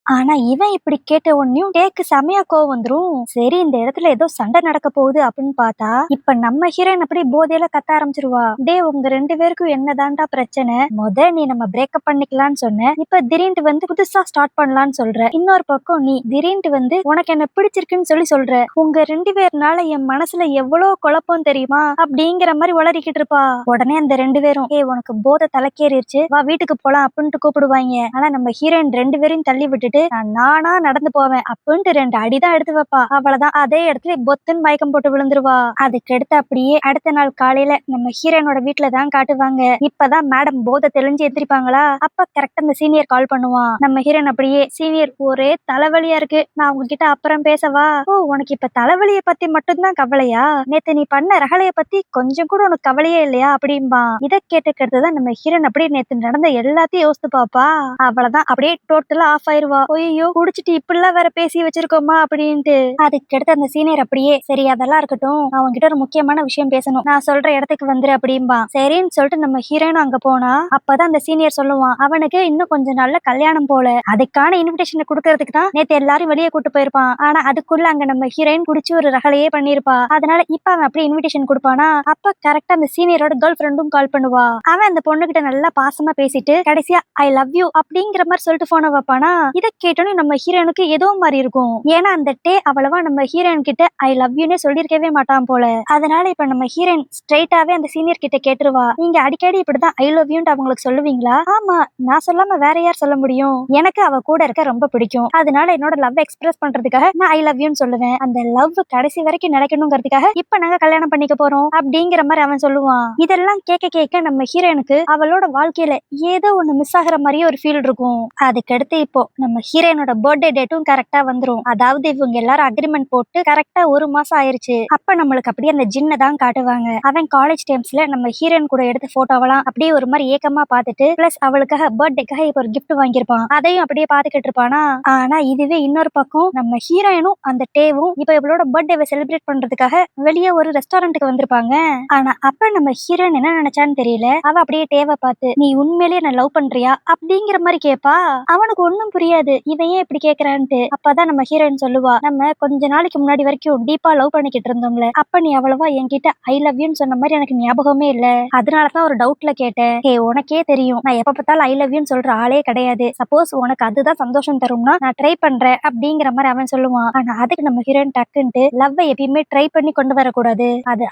A: ஆனா இவன் இப்படி கேட்ட உடனேயும் டேக்கு செமையா கோவம் வந்துரும். சரி இந்த இடத்துல ஏதோ சண்டை நடக்க போகுது அப்படின்னு பார்த்தா இப்ப நம்ம ஹீரோயின் அப்படி போதையில கத்த ஆரம்பிச்சிருவா. டே உங்க 2 பேருக்கும் என்னதான்டா பிரச்சனை, நீ நம்ம பிரேக்கப் பண்ணிக்கலாம்னு சொன்ன, இப்ப திடீர்னு வந்து புதுசா ஸ்டார்ட் பண்ணலாம்னு சொல்ற, இன்னொரு பக்கம் நீ திடீர்னு வந்து உனக்கு என்ன பிடிச்சிருக்குன்னு சொல்ற, உங்க 2 பேர்னால என் மனசுல எவ்வளவு குழப்பம் தெரியுமா அப்படிங்கிற மாதிரி உளறிக்கிட்டு இருப்பா. உடனே அந்த 2 பேரும் உனக்கு போதை தலைக்கேறிடுச்சு வா வீட்டுக்கு போலாம் அப்படின்ட்டு கூப்பிடுவாங்க. ஆனா நம்ம ஹீரோயின் 2 பேரையும் தள்ளி விட்டுட்டு நானா நடந்து போவேன் அப்படின்ட்டு 2 அடிதான் எடுத்து வைப்பா. அவ்வளவுதான், அதே இடத்துல பொத்துன்னு மயக்கம் போட்டு விழுந்துருவா. அதுக்கு அடுத்து அப்படியே அடுத்த நாள் காலையில நம்ம ஹீரோனோட வீட்டுல தான் காட்டுவாங்க. இப்பதான் மேடம் போதை தெளிஞ்சு எந்திரிப்பாங்களா, அப்ப கரெக்டா அந்த சீனியர் கால் பண்ணுவான். நம்ம ஹீரோன் அப்படியே சீனியர் ஒரே தலைவலியா இருக்கு, நான் உங்ககிட்ட அப்புறம் பேசவா. ஓ உனக்கு இப்ப தலைவலிய பத்தி மட்டும்தான் கவலையா, நேத்து நீ பண்ண ரகலைய பத்தி கொஞ்சம் கூட உனக்கு கவலையே இல்லையா அப்படின்பா. இதை கேட்டுக்கிறதுதான் நம்ம ஹீரோன் அப்படியே நேத்து நடந்த எல்லாத்தையும் யோசித்து பாப்பா. அவ்வளவுதான் அப்படியே டோட்டலா ஆஃப் ஆயிருவா. ஐயோ குடிச்சிட்டு இப்படிலாம் வேற பேசி வச்சிருக்கோமா அப்படின்ட்டு. அதுக்கு அடுத்து அந்த சீனியர் அப்படியே சரி அதெல்லாம் இருக்கட்டும், நான் உங்ககிட்ட ஒரு முக்கியமான விஷயம் பேசணும், நான் சொல்ற இடத்துக்கு வந்துரு அப்படின்பா. சரின்னு சொல்லிட்டு நம்ம ஹீரோயின் அங்க போனா அப்பதான் அந்த சீனியர் சொல்லுவான், அவனுக்கு இன்னும் கொஞ்சம் நல்ல கல்யாணம் போல, அதுக்கான இன்விடேஷன் கொடுக்கறதுக்கு தான் நேத்து எல்லாரும் வெளியே கூட்டு போயிருப்பான். ஆனா அதுக்குள்ள அங்க நம்ம ஹீரோயின் குடிச்சு ஒரு ரகலையே பண்ணிருப்பா. அதனால இப்ப அவன் அப்படியே இன்விடேஷன் கொடுப்பானா, அப்ப கரெக்டா அந்த சீனியரோட கேர்ள் ஃப்ரெண்டும் கால் பண்ணுவா. அவன் அந்த பொண்ணு கிட்ட நல்லா பாசமா பேசிட்டு கடைசியா ஐ லவ் யூ அப்படிங்கிற மாதிரி சொல்லிட்டு போன வைப்பானா. இதை கேட்டோன்னு நம்ம ஹீரோனுக்கு ஏதோ மாதிரி இருக்கும். ஏன்னா அந்த டே அவ்வளவா நம்ம ஹீரோயின் கிட்ட ஐ லவ் யூனே சொல்லிருக்கவே மாட்டான் போல. அதனால இப்ப நம்ம ஹீரோயின் ஸ்ட்ரைட்டாவே அந்த சீனியர் கிட்ட கேட்டுருவா, நீங்க அடிக்கடி இப்படிதான் ஐ லவ் யூன்ட்டு அவங்களுக்கு சொல்லுவீங்களா. ஆமா நான் சொல்லாம வேற யார் சொல்ல முடியும், எனக்கு அவ கூட இருக்க ரொம்ப பிடிக்கும், அதனால என்னோட லவ் எக்ஸ்பிரஸ் பண்றதுக்காக நான் ஐ லவ் யூன்னு சொல்லுவேன், அந்த லவ் கடைசி வரைக்கும் நடக்கணுங்கிறதுக்காக இப்ப நாங்க கல்யாணம் பண்ணிக்க போறோம் அப்படிங்கிற மாதிரி அவன் சொல்லுவான். இதெல்லாம் கேட்க கேட்க நம்ம ஹீரோனுக்கு அவளோட வாழ்க்கையில ஏதோ ஒண்ணு மிஸ் ஆகிற மாதிரியே ஒரு ஃபீல் இருக்கும். அதுக்கடுத்து இப்போ நம்ம ஹீரோனோட பர்த்டே டேட்டும் கரெக்டா வந்துரும். அதாவது இவங்க எல்லாரும் அக்ரிமெண்ட் போட்டு கரெக்டா 1 மாசம் ஆயிருச்சு. அப்ப நம்மளுக்கு அப்படியே அந்த ஜின்னை தான் காட்டுவாங்க. அவன் காலேஜ் டைம்ஸ்ல நம்ம ஹீரோயின் கூட எடுத்த போட்டோவெல்லாம் அப்படியே ஒரு மாதிரி ஏக்கமா பார்த்துட்டு பிளஸ் அவளுக்காக பர்த்டேக்காக இப்ப ஒரு கிஃப்ட் வாங்கியிருப்பான், அதையும் அப்படியே பாத்துக்கிட்டு இருப்பானா. ஆனா இதுவே இன்னொரு பக்கம் நம்ம ஹீரோயினும் அந்த டேவும் இப்ப இவளோட பர்த்டேவை செலிப்ரேட் பண்றதுக்காக வெளியே ஒரு ரெஸ்டாரண்ட்டுக்கு வந்திருப்பாங்க. ஆனா அப்ப நம்ம ஹீரோயின் என்ன நினைச்சான்னு தெரியல, அவ அப்படியே டேவை பார்த்து நீ உண்மையிலேயே என்ன லவ் பண்றியா அப்படிங்கிற மாதிரி கேட்பா. அவனுக்கு ஒண்ணும் புரியாது. புரியாது இவன் ஏன் இப்படி கேக்குறான்ட்டு. அப்பதான் நம்ம ஹீரோயின் சொல்லுவா, நம்ம கொஞ்ச நாளைக்கு முன்னாடி வரைக்கும் டீப்பா லவ் பண்ணிக்கிட்டு இருந்தோம்ல, அப்ப நீ அவ்வளவா என்கிட்ட ஐ லவ் யூன்னு சொன்ன மாதிரி எனக்கு ஞாபகமே இல்ல. அதனாலதான் ஒரு டவுட்ல கேட்டேன். ஹே, உனக்கே தெரியும் நான் எப்ப பார்த்தாலும் ஐ லவ் யூன்னு சொல்ற ஆளே கிடையாது. சப்போஸ் உனக்கு அதுதான் சந்தோஷம் தரும்னா நான் ட்ரை பண்றேன் அப்படிங்கிற மாதிரி அவன் சொல்லுவான். ஆனா அதுக்கு நம்ம ஹீரோயின் டக்குன்ட்டு லவ் எப்பயுமே ட்ரை பண்ணி கொண்டு வரக்கூடாது,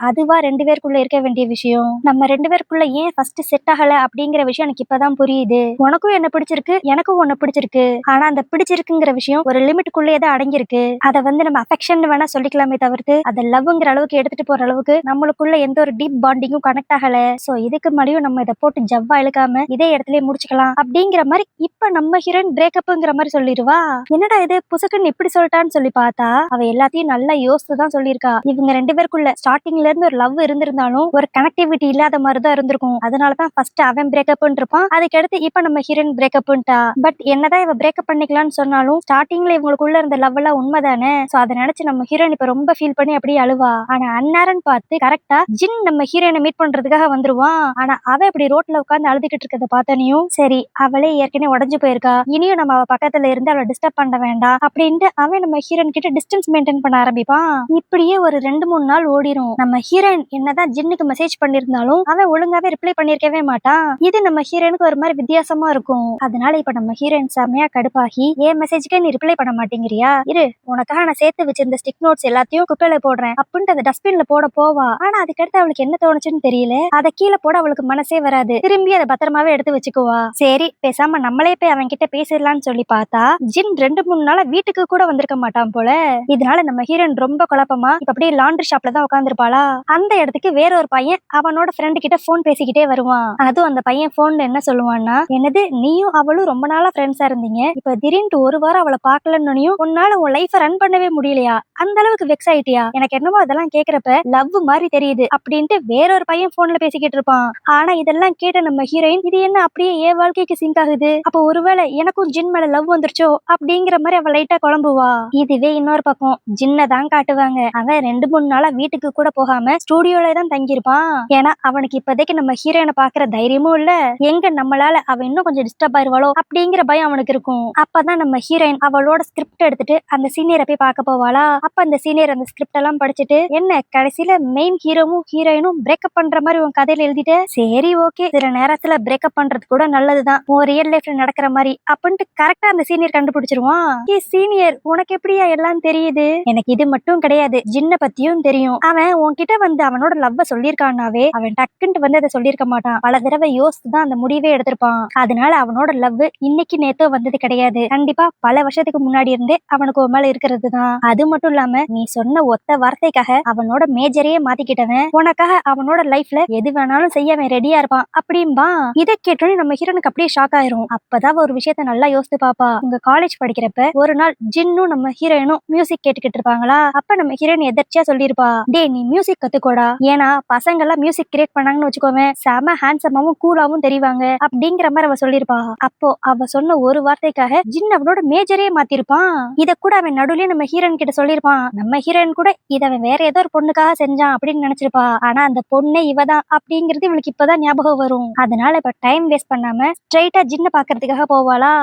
A: அதுவா ரெண்டு பேருக்குள்ள இருக்க வேண்டிய விஷயம். நம்ம ரெண்டு பேருக்குள்ள ஏன் ஃபர்ஸ்ட் செட் ஆகல அப்படிங்கிற விஷயம் எனக்கு இப்பதான் புரியுது. உனக்கும் என்ன பிடிச்சிருக்கு, எனக்கும் உன்னை பிடிச்சிருக்கு. ஆனா அந்த பிடிச்சிருக்குங்கிற விஷயம் ஒரு லிமிட்டுக்குள்ளேயே தான் அடங்கியிருக்கு. அதை நம்ம அஃபெக்ஷன் வேணா சொல்லிக்கலாமே தவிர்த்து அதை லவ்ங்கிற அளவுக்கு எடுத்துட்டு போற அளவுக்கு நம்மளுக்குள்ள எந்த ஒரு டீப் பாண்டிங்கும் கனெக்ட் ஆகல. சோ இதுக்கு மேலேயும் நம்ம இதை போட்டு ஜவ்வா இழுக்காம இதே இடத்துல முடிச்சுக்கலாம் அப்படிங்கிற மாதிரி இப்ப நம்ம ஹீரோயின் பிரேக்கப்ங்கிற மாதிரி சொல்லிடுவா. என்னடா இது புசுக்குன்னு இப்படி சொல்லிட்டான்னு சொல்லி பார்த்தா அவ எல்லாத்தையும் நல்லா யோசித்து தான் சொல்லியிருக்கா. இவங்க ரெண்டு பேருக்குள்ள ஸ்டார்டிங்ல இருந்து ஒரு லவ் இருந்திருந்தாலும் ஒரு கனெக்டிவிட்டி இல்லாத மாதிரி தான் இருந்திருக்கும். அதனாலதான் ஃபர்ஸ்ட் அவன் பிரேக்கப் இருப்பான், அதுக்கடுத்து இப்ப நம்ம ஹீரோயின் பிரேக்கப்ட்டா. பட் என்னதான் இவ பிரேக்கப் பண்ணிக்கலாம்னு சொன்னாலும் ஸ்டார்டிங்ல இவங்களுக்குள்ள இருந்த லவ் எல்லாம் உண்மைதானே. சோ அதை நினைச்சு நம்ம ஹீரோயின் இப்ப ரொம்ப ஃபீல் பண்ணி அப்படியே அழுவா. ஆனா அந்நேரம் பார்த்து கரெக்டா ஜின் நம்ம ஹீரோயினை மீட் பண்றதுக்காக வந்துருவான். ஆனா அவ இப்படி ரோட்ல உட்காந்து அழுதுகிட்டு இருக்கத பார்த்தனையும் சரி அவளே ஏற்கனவே உடஞ்சு போயிருக்கா, இனியும் நம்ம அவ பக்கத்துல இருந்து அவளை டிஸ்டர்ப் பண்ண வேண்டாம் அப்படின்ட்டு அவன் நம்ம ஹீரோயின் கிட்ட டிஸ்டன்ஸ் மெயின்டைன் பண்ண ஆரம்பிப்பான். இப்படியே ஒரு 2-3 நாள் ஓடிரும். நம்ம ஹீரோயின் என்னதான் ஜின்னுக்கு மெசேஜ் பண்ணிருந்தாலும் அவன் ஒழுங்காவே ரிப்ளை பண்ணிருக்கவே மாட்டான். இது நம்ம ஹீரோயினுக்கு ஒரு மாதிரி வித்தியாசமா இருக்கும். அதனால இப்ப நம்ம ஹீரோயின் செமையா கடுப்பாகி ஏன் மெசேஜ்க்கே நீ ரிப்ளை பண்ண மாட்டேங்கிறியா, இரு உனக்காக நான் சேர்த்து வச்சிருந்த ஸ்டிக் நோட்ஸ் எல்லாத்தையும் குப்பையில போடுறேன் அப்படின்ட்டு அதை டஸ்ட்பின்ல போட போவா. ஆனா அதுக்கடுத்து அவளுக்கு என்ன தோணுச்சுன்னு தெரியல, அதை கீழே போட அவளுக்கு மனசே வராது. திரும்பி அதை பத்திரமாவே எடுத்து வச்சுக்குவா. சரி பேசாம நம்மளே போய் அவன் கிட்ட பேசிடலாம்னு சொல்லி பார்த்தா ஜின் 2-3 நாளா வீட்டுக்கு கூட வந்திருக்க மாட்டான் போல. இதனால நம்ம ஹீரோயின் ரொம்ப குழப்பமா இப்ப அப்படியே லாண்ட்ரி ஷாப்ல தான் உட்காந்துருப்பாளா. அந்த இடத்துக்கு வேற ஒரு பையன் அவனோட ஃப்ரெண்டு கிட்ட போன் பேசிக்கிட்டே வருவான். அதுவும் அந்த பையன் போன்ல என்ன சொல்லுவான்னா, என்னது நீயும் அவளும் ரொம்ப நாளா ஃப்ரெண்ட்ஸா இருந்தீங்க, இப்ப திடீர்னு ஒரு வாரம் அவளை பாக்கலன்னு உன்னால உன் லைஃப ரன் பண்ணவே முடியலையா, அந்த அளவுக்கு வெக்ஸ் ஆயிட்டியா, எனக்கு என்னமோ அதெல்லாம் கேக்குறப்ப லவ் மாதிரி தெரியுது அப்படின்ட்டு வேற ஒரு பையன் போன்ல பேசிக்கிட்டு இருப்பான். ஆனா இதெல்லாம் கேட்ட நம்ம ஹீரோயின் இது என்ன அப்படியே என் வாழ்க்கைக்கு சிங்க் ஆகுது, அப்ப ஒருவேளை எனக்கும் ஜின் மேல லவ் வந்துருச்சோ அப்படிங்கிற மாதிரி அவ லைட்டா குழம்புவா. இதுவே இன்னொரு பக்கம் ஜின்ன தான் காட்டுவாங்க. அவன் 2-3 நாளா வீட்டுக்கு கூட போகாம ஸ்டூடியோல தான் தங்கியிருப்பான். ஏன்னா அவனுக்கு இப்போதைக்கு நம்ம ஹீரோயினை பாக்குற தைரியமும் இல்ல, எங்க நம்மளால அவ இன்னும் கொஞ்சம் டிஸ்டர்ப் ஆயிருவாளோ அப்படிங்கிற பயம் அவனுக்கு இருக்கும். அப்பதான் நம்ம ஹீரோயின் அவளோட ஸ்கிரிப்ட் எடுத்துட்டு அந்த சீனியரை போய் பார்க்க போவாளா. அப்ப அந்த சீனியர் அந்த ஸ்கிரிப்ட் எல்லாம் படிச்சுட்டு, என்ன கடைசியில மெயின் ஹீரோவும் ஹீரோயினும் பிரேக்கப் பண்ற மாதிரி உன் கதையில எழுதிட்டு, சரி ஓகே சில நேரத்துல பிரேக்கப் பண்றது கூட நல்லதுதான் உன் ரியல் லைஃப்ல நடக்கிற மாதிரி அப்படின்ட்டு கரெக்டா அந்த சீனியர் கண்டுபிடிச்சிருவான். சீனியர் உனக்கு எப்படியா எல்லாம் தெரியுது, எனக்கு இது மட்டும் கிடையாது ஜின்ன பத்தியும் தெரியும். அவன் உன்கிட்ட வந்து அவனோட லவ்வ சொல்லியிருக்கானாவே அவன் டக்குன்ட்டு வந்து அதை சொல்லியிருக்க மாட்டான், பல தடவை யோசிச்சுதான் அந்த முடிவே எடுத்திருப்பான். அதனால அவனோட லவ் இன்னைக்கு நேத்தோ வந்தது கிடையாது, கண்டிப்பா பல வருஷத்துக்கு முன்னாடி இருந்தே அவனுக்கு ஒரு மேல இருக்கிறது தான். அது மட்டும் இல்லாம நீ சொன்ன ஒத்த வார்த்தைக்காக அவனோட மேஜரையே மாத்திக்கிட்டவன், உனக்காக அவனோட லைஃப்ல எது வேணாலும் செய்ய அவன் ரெடியா இருப்பான் அப்படின்பா. இதை கேட்டோன்னே நம்ம ஹீரோனுக்கு அப்படியே ஷாக் ஆயிரும். அப்பதான் ஒரு விஷயத்த நல்லா யோசித்து பாப்பா. உங்க காலேஜ் படிக்கிறப்ப ஒரு நாள் ஜின்னும் நம்ம ஹீரோயினும் மியூசிக் கேட்டுக்கிட்டு இருப்பாங்களா. அப்ப நம்ம ஹீரோயின் எதர்ச்சியா சொல்லிருப்பா, டே நீ மியூசிக் கத்துக்கோடா, ஏன்னா பசங்க எல்லாம் மியூசிக் கிரியேட் பண்ணாங்கன்னு வச்சுக்கோங்க செம ஹேண்ட்ஸமாவும் கூலாவும் தெரிவாங்க அப்படிங்கிற மாதிரி அவ சொல்லிருப்பா. அப்போ அவ சொன்ன ஒரு வார்த்தைக்காக ஜின் அவனோட மேஜரே மாத்திருப்பான். இத கூட அவன் நடுவுலயே நம்ம ஹீரோயின் கிட்ட சொல்லிருப்பான். நம்ம ஹீரோயின் கூட இத அவன் வேற ஏதோ ஒரு பொண்ணுக்காக செஞ்சான் அப்படின்னு நினைச்சிருப்பா. ஆனா அந்த பொண்ணே இவதான் அப்படிங்கிறது இவளுக்கு இப்பதான் ஞாபகம் வரும். அதனால இப்ப டைம் வேஸ்ட் பண்ணாம ஸ்ட்ரைட்டா ஜின்ன பாக்குறதுக்காக போவாளா.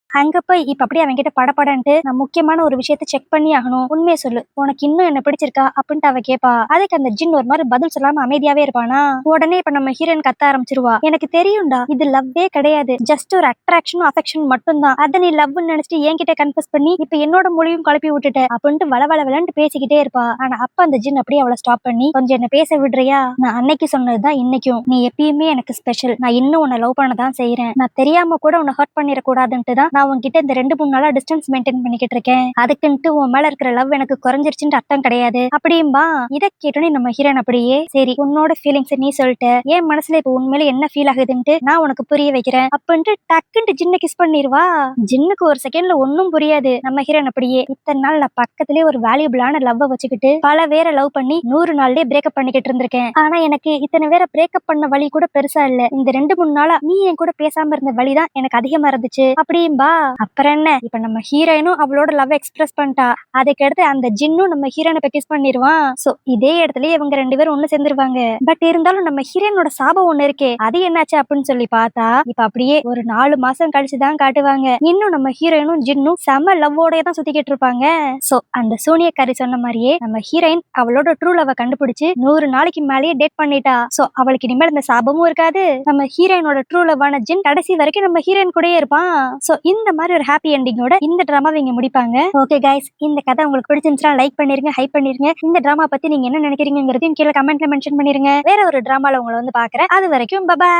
A: அங்க போய் இப்ப அப்படியே அவன் கிட்ட படப்படன்ட்டு நான் முக்கியமான ஒரு விஷயத்த செக் பண்ணி ஆகணும், உண்மையை சொல்லு உனக்கு இன்னும் என்ன பிடிச்சிருக்கா அப்படின்ட்டு அவ கேப்பா. அதுக்கு அந்த ஜின் ஒரு மாதிரி பதில் சொல்லாம அமைதியாவே இருப்பானா. உடனே இப்ப நம்ம ஹீரோயின் கத்த ஆரம்பிச்சிருவா, எனக்கு தெரியும்டா இது லவ்வே கிடையாது, ஜஸ்ட் ஒரு அட்ராக்ஷனும் அஃபெக்ஷன் மட்டும் தான், அதை நீ லவ்னு நினைச்சிட்டு என்கிட்ட கன்ஃபஸ் பண்ணி இப்ப என்னோட மொழியும் குழப்பி விட்டுட்ட அப்படின்ட்டு வளவளன்னு பேசிக்கிட்டே இருப்பா. ஆனா அப்ப அந்த ஜின் அப்படியே அவளை ஸ்டாப் பண்ணி, கொஞ்சம் என்ன பேச விடுறியா, நான் அன்னைக்கு சொன்னதுதான் இன்னைக்கும், நீ எப்பயுமே எனக்கு ஸ்பெஷல், நான் இன்னும் உன்னை லவ் பண்ணதான் செய்யறேன், நான் தெரியாம கூட உன்னை ஹர்ட் பண்ணிடக்கூடாதுன்ட்டு தான் நான் உன்கிட்ட இந்த 2-3 நாளா டிஸ்டன்ஸ் மெயின்டைன் பண்ணிக்கிட்டு இருக்கேன், அதுக்குன்ட்டு உன் மேல இருக்கிற லவ் எனக்கு குறைஞ்சிருச்சுன்னு அர்த்தம் கிடையாது அப்படின்பா. இதை கேட்டோன்னே நம்ம ஹீரோன் அப்படியே, சரி உன்னோட ஃபீலிங்ஸ் நீ சொல்லிட்ட, என் மனசுல இப்ப உண்மையில என்ன ஃபீல் ஆகுதுன்ட்டு நான் உனக்கு புரிய வைக்கிறேன் அப்படின்ட்டு டக்குன்ட்டு ஜின்ன கிஸ் பண்ணிருவா. ஜின்னுக்கு ஒரு செகண்ட்ல ஒன்னும் புரியாது. நம்ம ஹீரோன் அப்படியே, இத்தனை நாள் நான் பக்கத்திலே ஒரு வேல்யூபிளான லவ் வச்சுக்கிட்டு பல பேரை லவ் பண்ணி 100 நாள்லயே பிரேக்கப் பண்ணிக்கிட்டு இருந்திருக்கேன், ஆனா எனக்கு இத்தனை பேரை பிரேக்கப் பண்ண வழி கூட பெருசா இல்ல, இந்த 2-3 நாளா நீ என் கூட பேசாம இருந்த வழிதான் எனக்கு அதிகமா இருந்துச்சு அப்படின்பா. பண்ணிடுவா. அப்புறம் என்ன, இப்ப நம்ம ஹீரோயினும் அவளோட லவ் எக்ஸ்பிரஸ் பண்ணிட்டா. அதுக்கடுத்து அந்த ஜின்னும் நம்ம ஹீரோயினை இப்ப கிஸ் பண்ணிடுவான். சோ இதே இடத்துல இவங்க 2 பேரும் ஒண்ணு சேர்ந்துருவாங்க. பட் இருந்தாலும் நம்ம ஹீரோயினோட சாபம் ஒண்ணு இருக்கே, அது என்னாச்சு அப்படின்னு சொல்லி பார்த்தா இப்ப அப்படியே ஒரு 4 மாசம் கழிச்சுதான் காட்டுவாங்க. இன்னும் நம்ம ஹீரோயினும் ஜின்னும் செம லவ்வோடய தான் சுத்திக்கிட்டு இருப்பாங்க. சோ அந்த சூனியக்காரி சொன்ன மாதிரியே நம்ம ஹீரோயின் அவளோட ட்ரூ லவ் கண்டுபிடிச்சு 100 நாளைக்கு மேலேயே டேட் பண்ணிட்டா. சோ அவளுக்கு இனிமேல் இந்த சாபமும் இருக்காது. நம்ம ஹீரோயினோட ட்ரூ லவ்வான ஜின் கடைசி வரைக்கும் நம்ம ஹீரோயின் கூடயே இருப்பான். சோ இந்த மாதிரி ஒரு ஹாப்பி எண்டிங்கோட இந்த டிராமாவை இங்க முடிப்பாங்க. ஓகே கைஸ், இந்த கதை உங்களுக்கு பிடிச்சிருந்துச்சுன்னா லைக் பண்ணிருங்க, ஹைப் பண்ணிருங்க. இந்த டிராமா பத்தி நீங்க என்ன நினைக்கிறீங்கிறதையும் கீழே கமெண்ட்ல மென்ஷன் பண்ணிருங்க. வேற ஒரு டிராமால உங்களை வந்து பாக்குறேன். அது வரைக்கும் பை.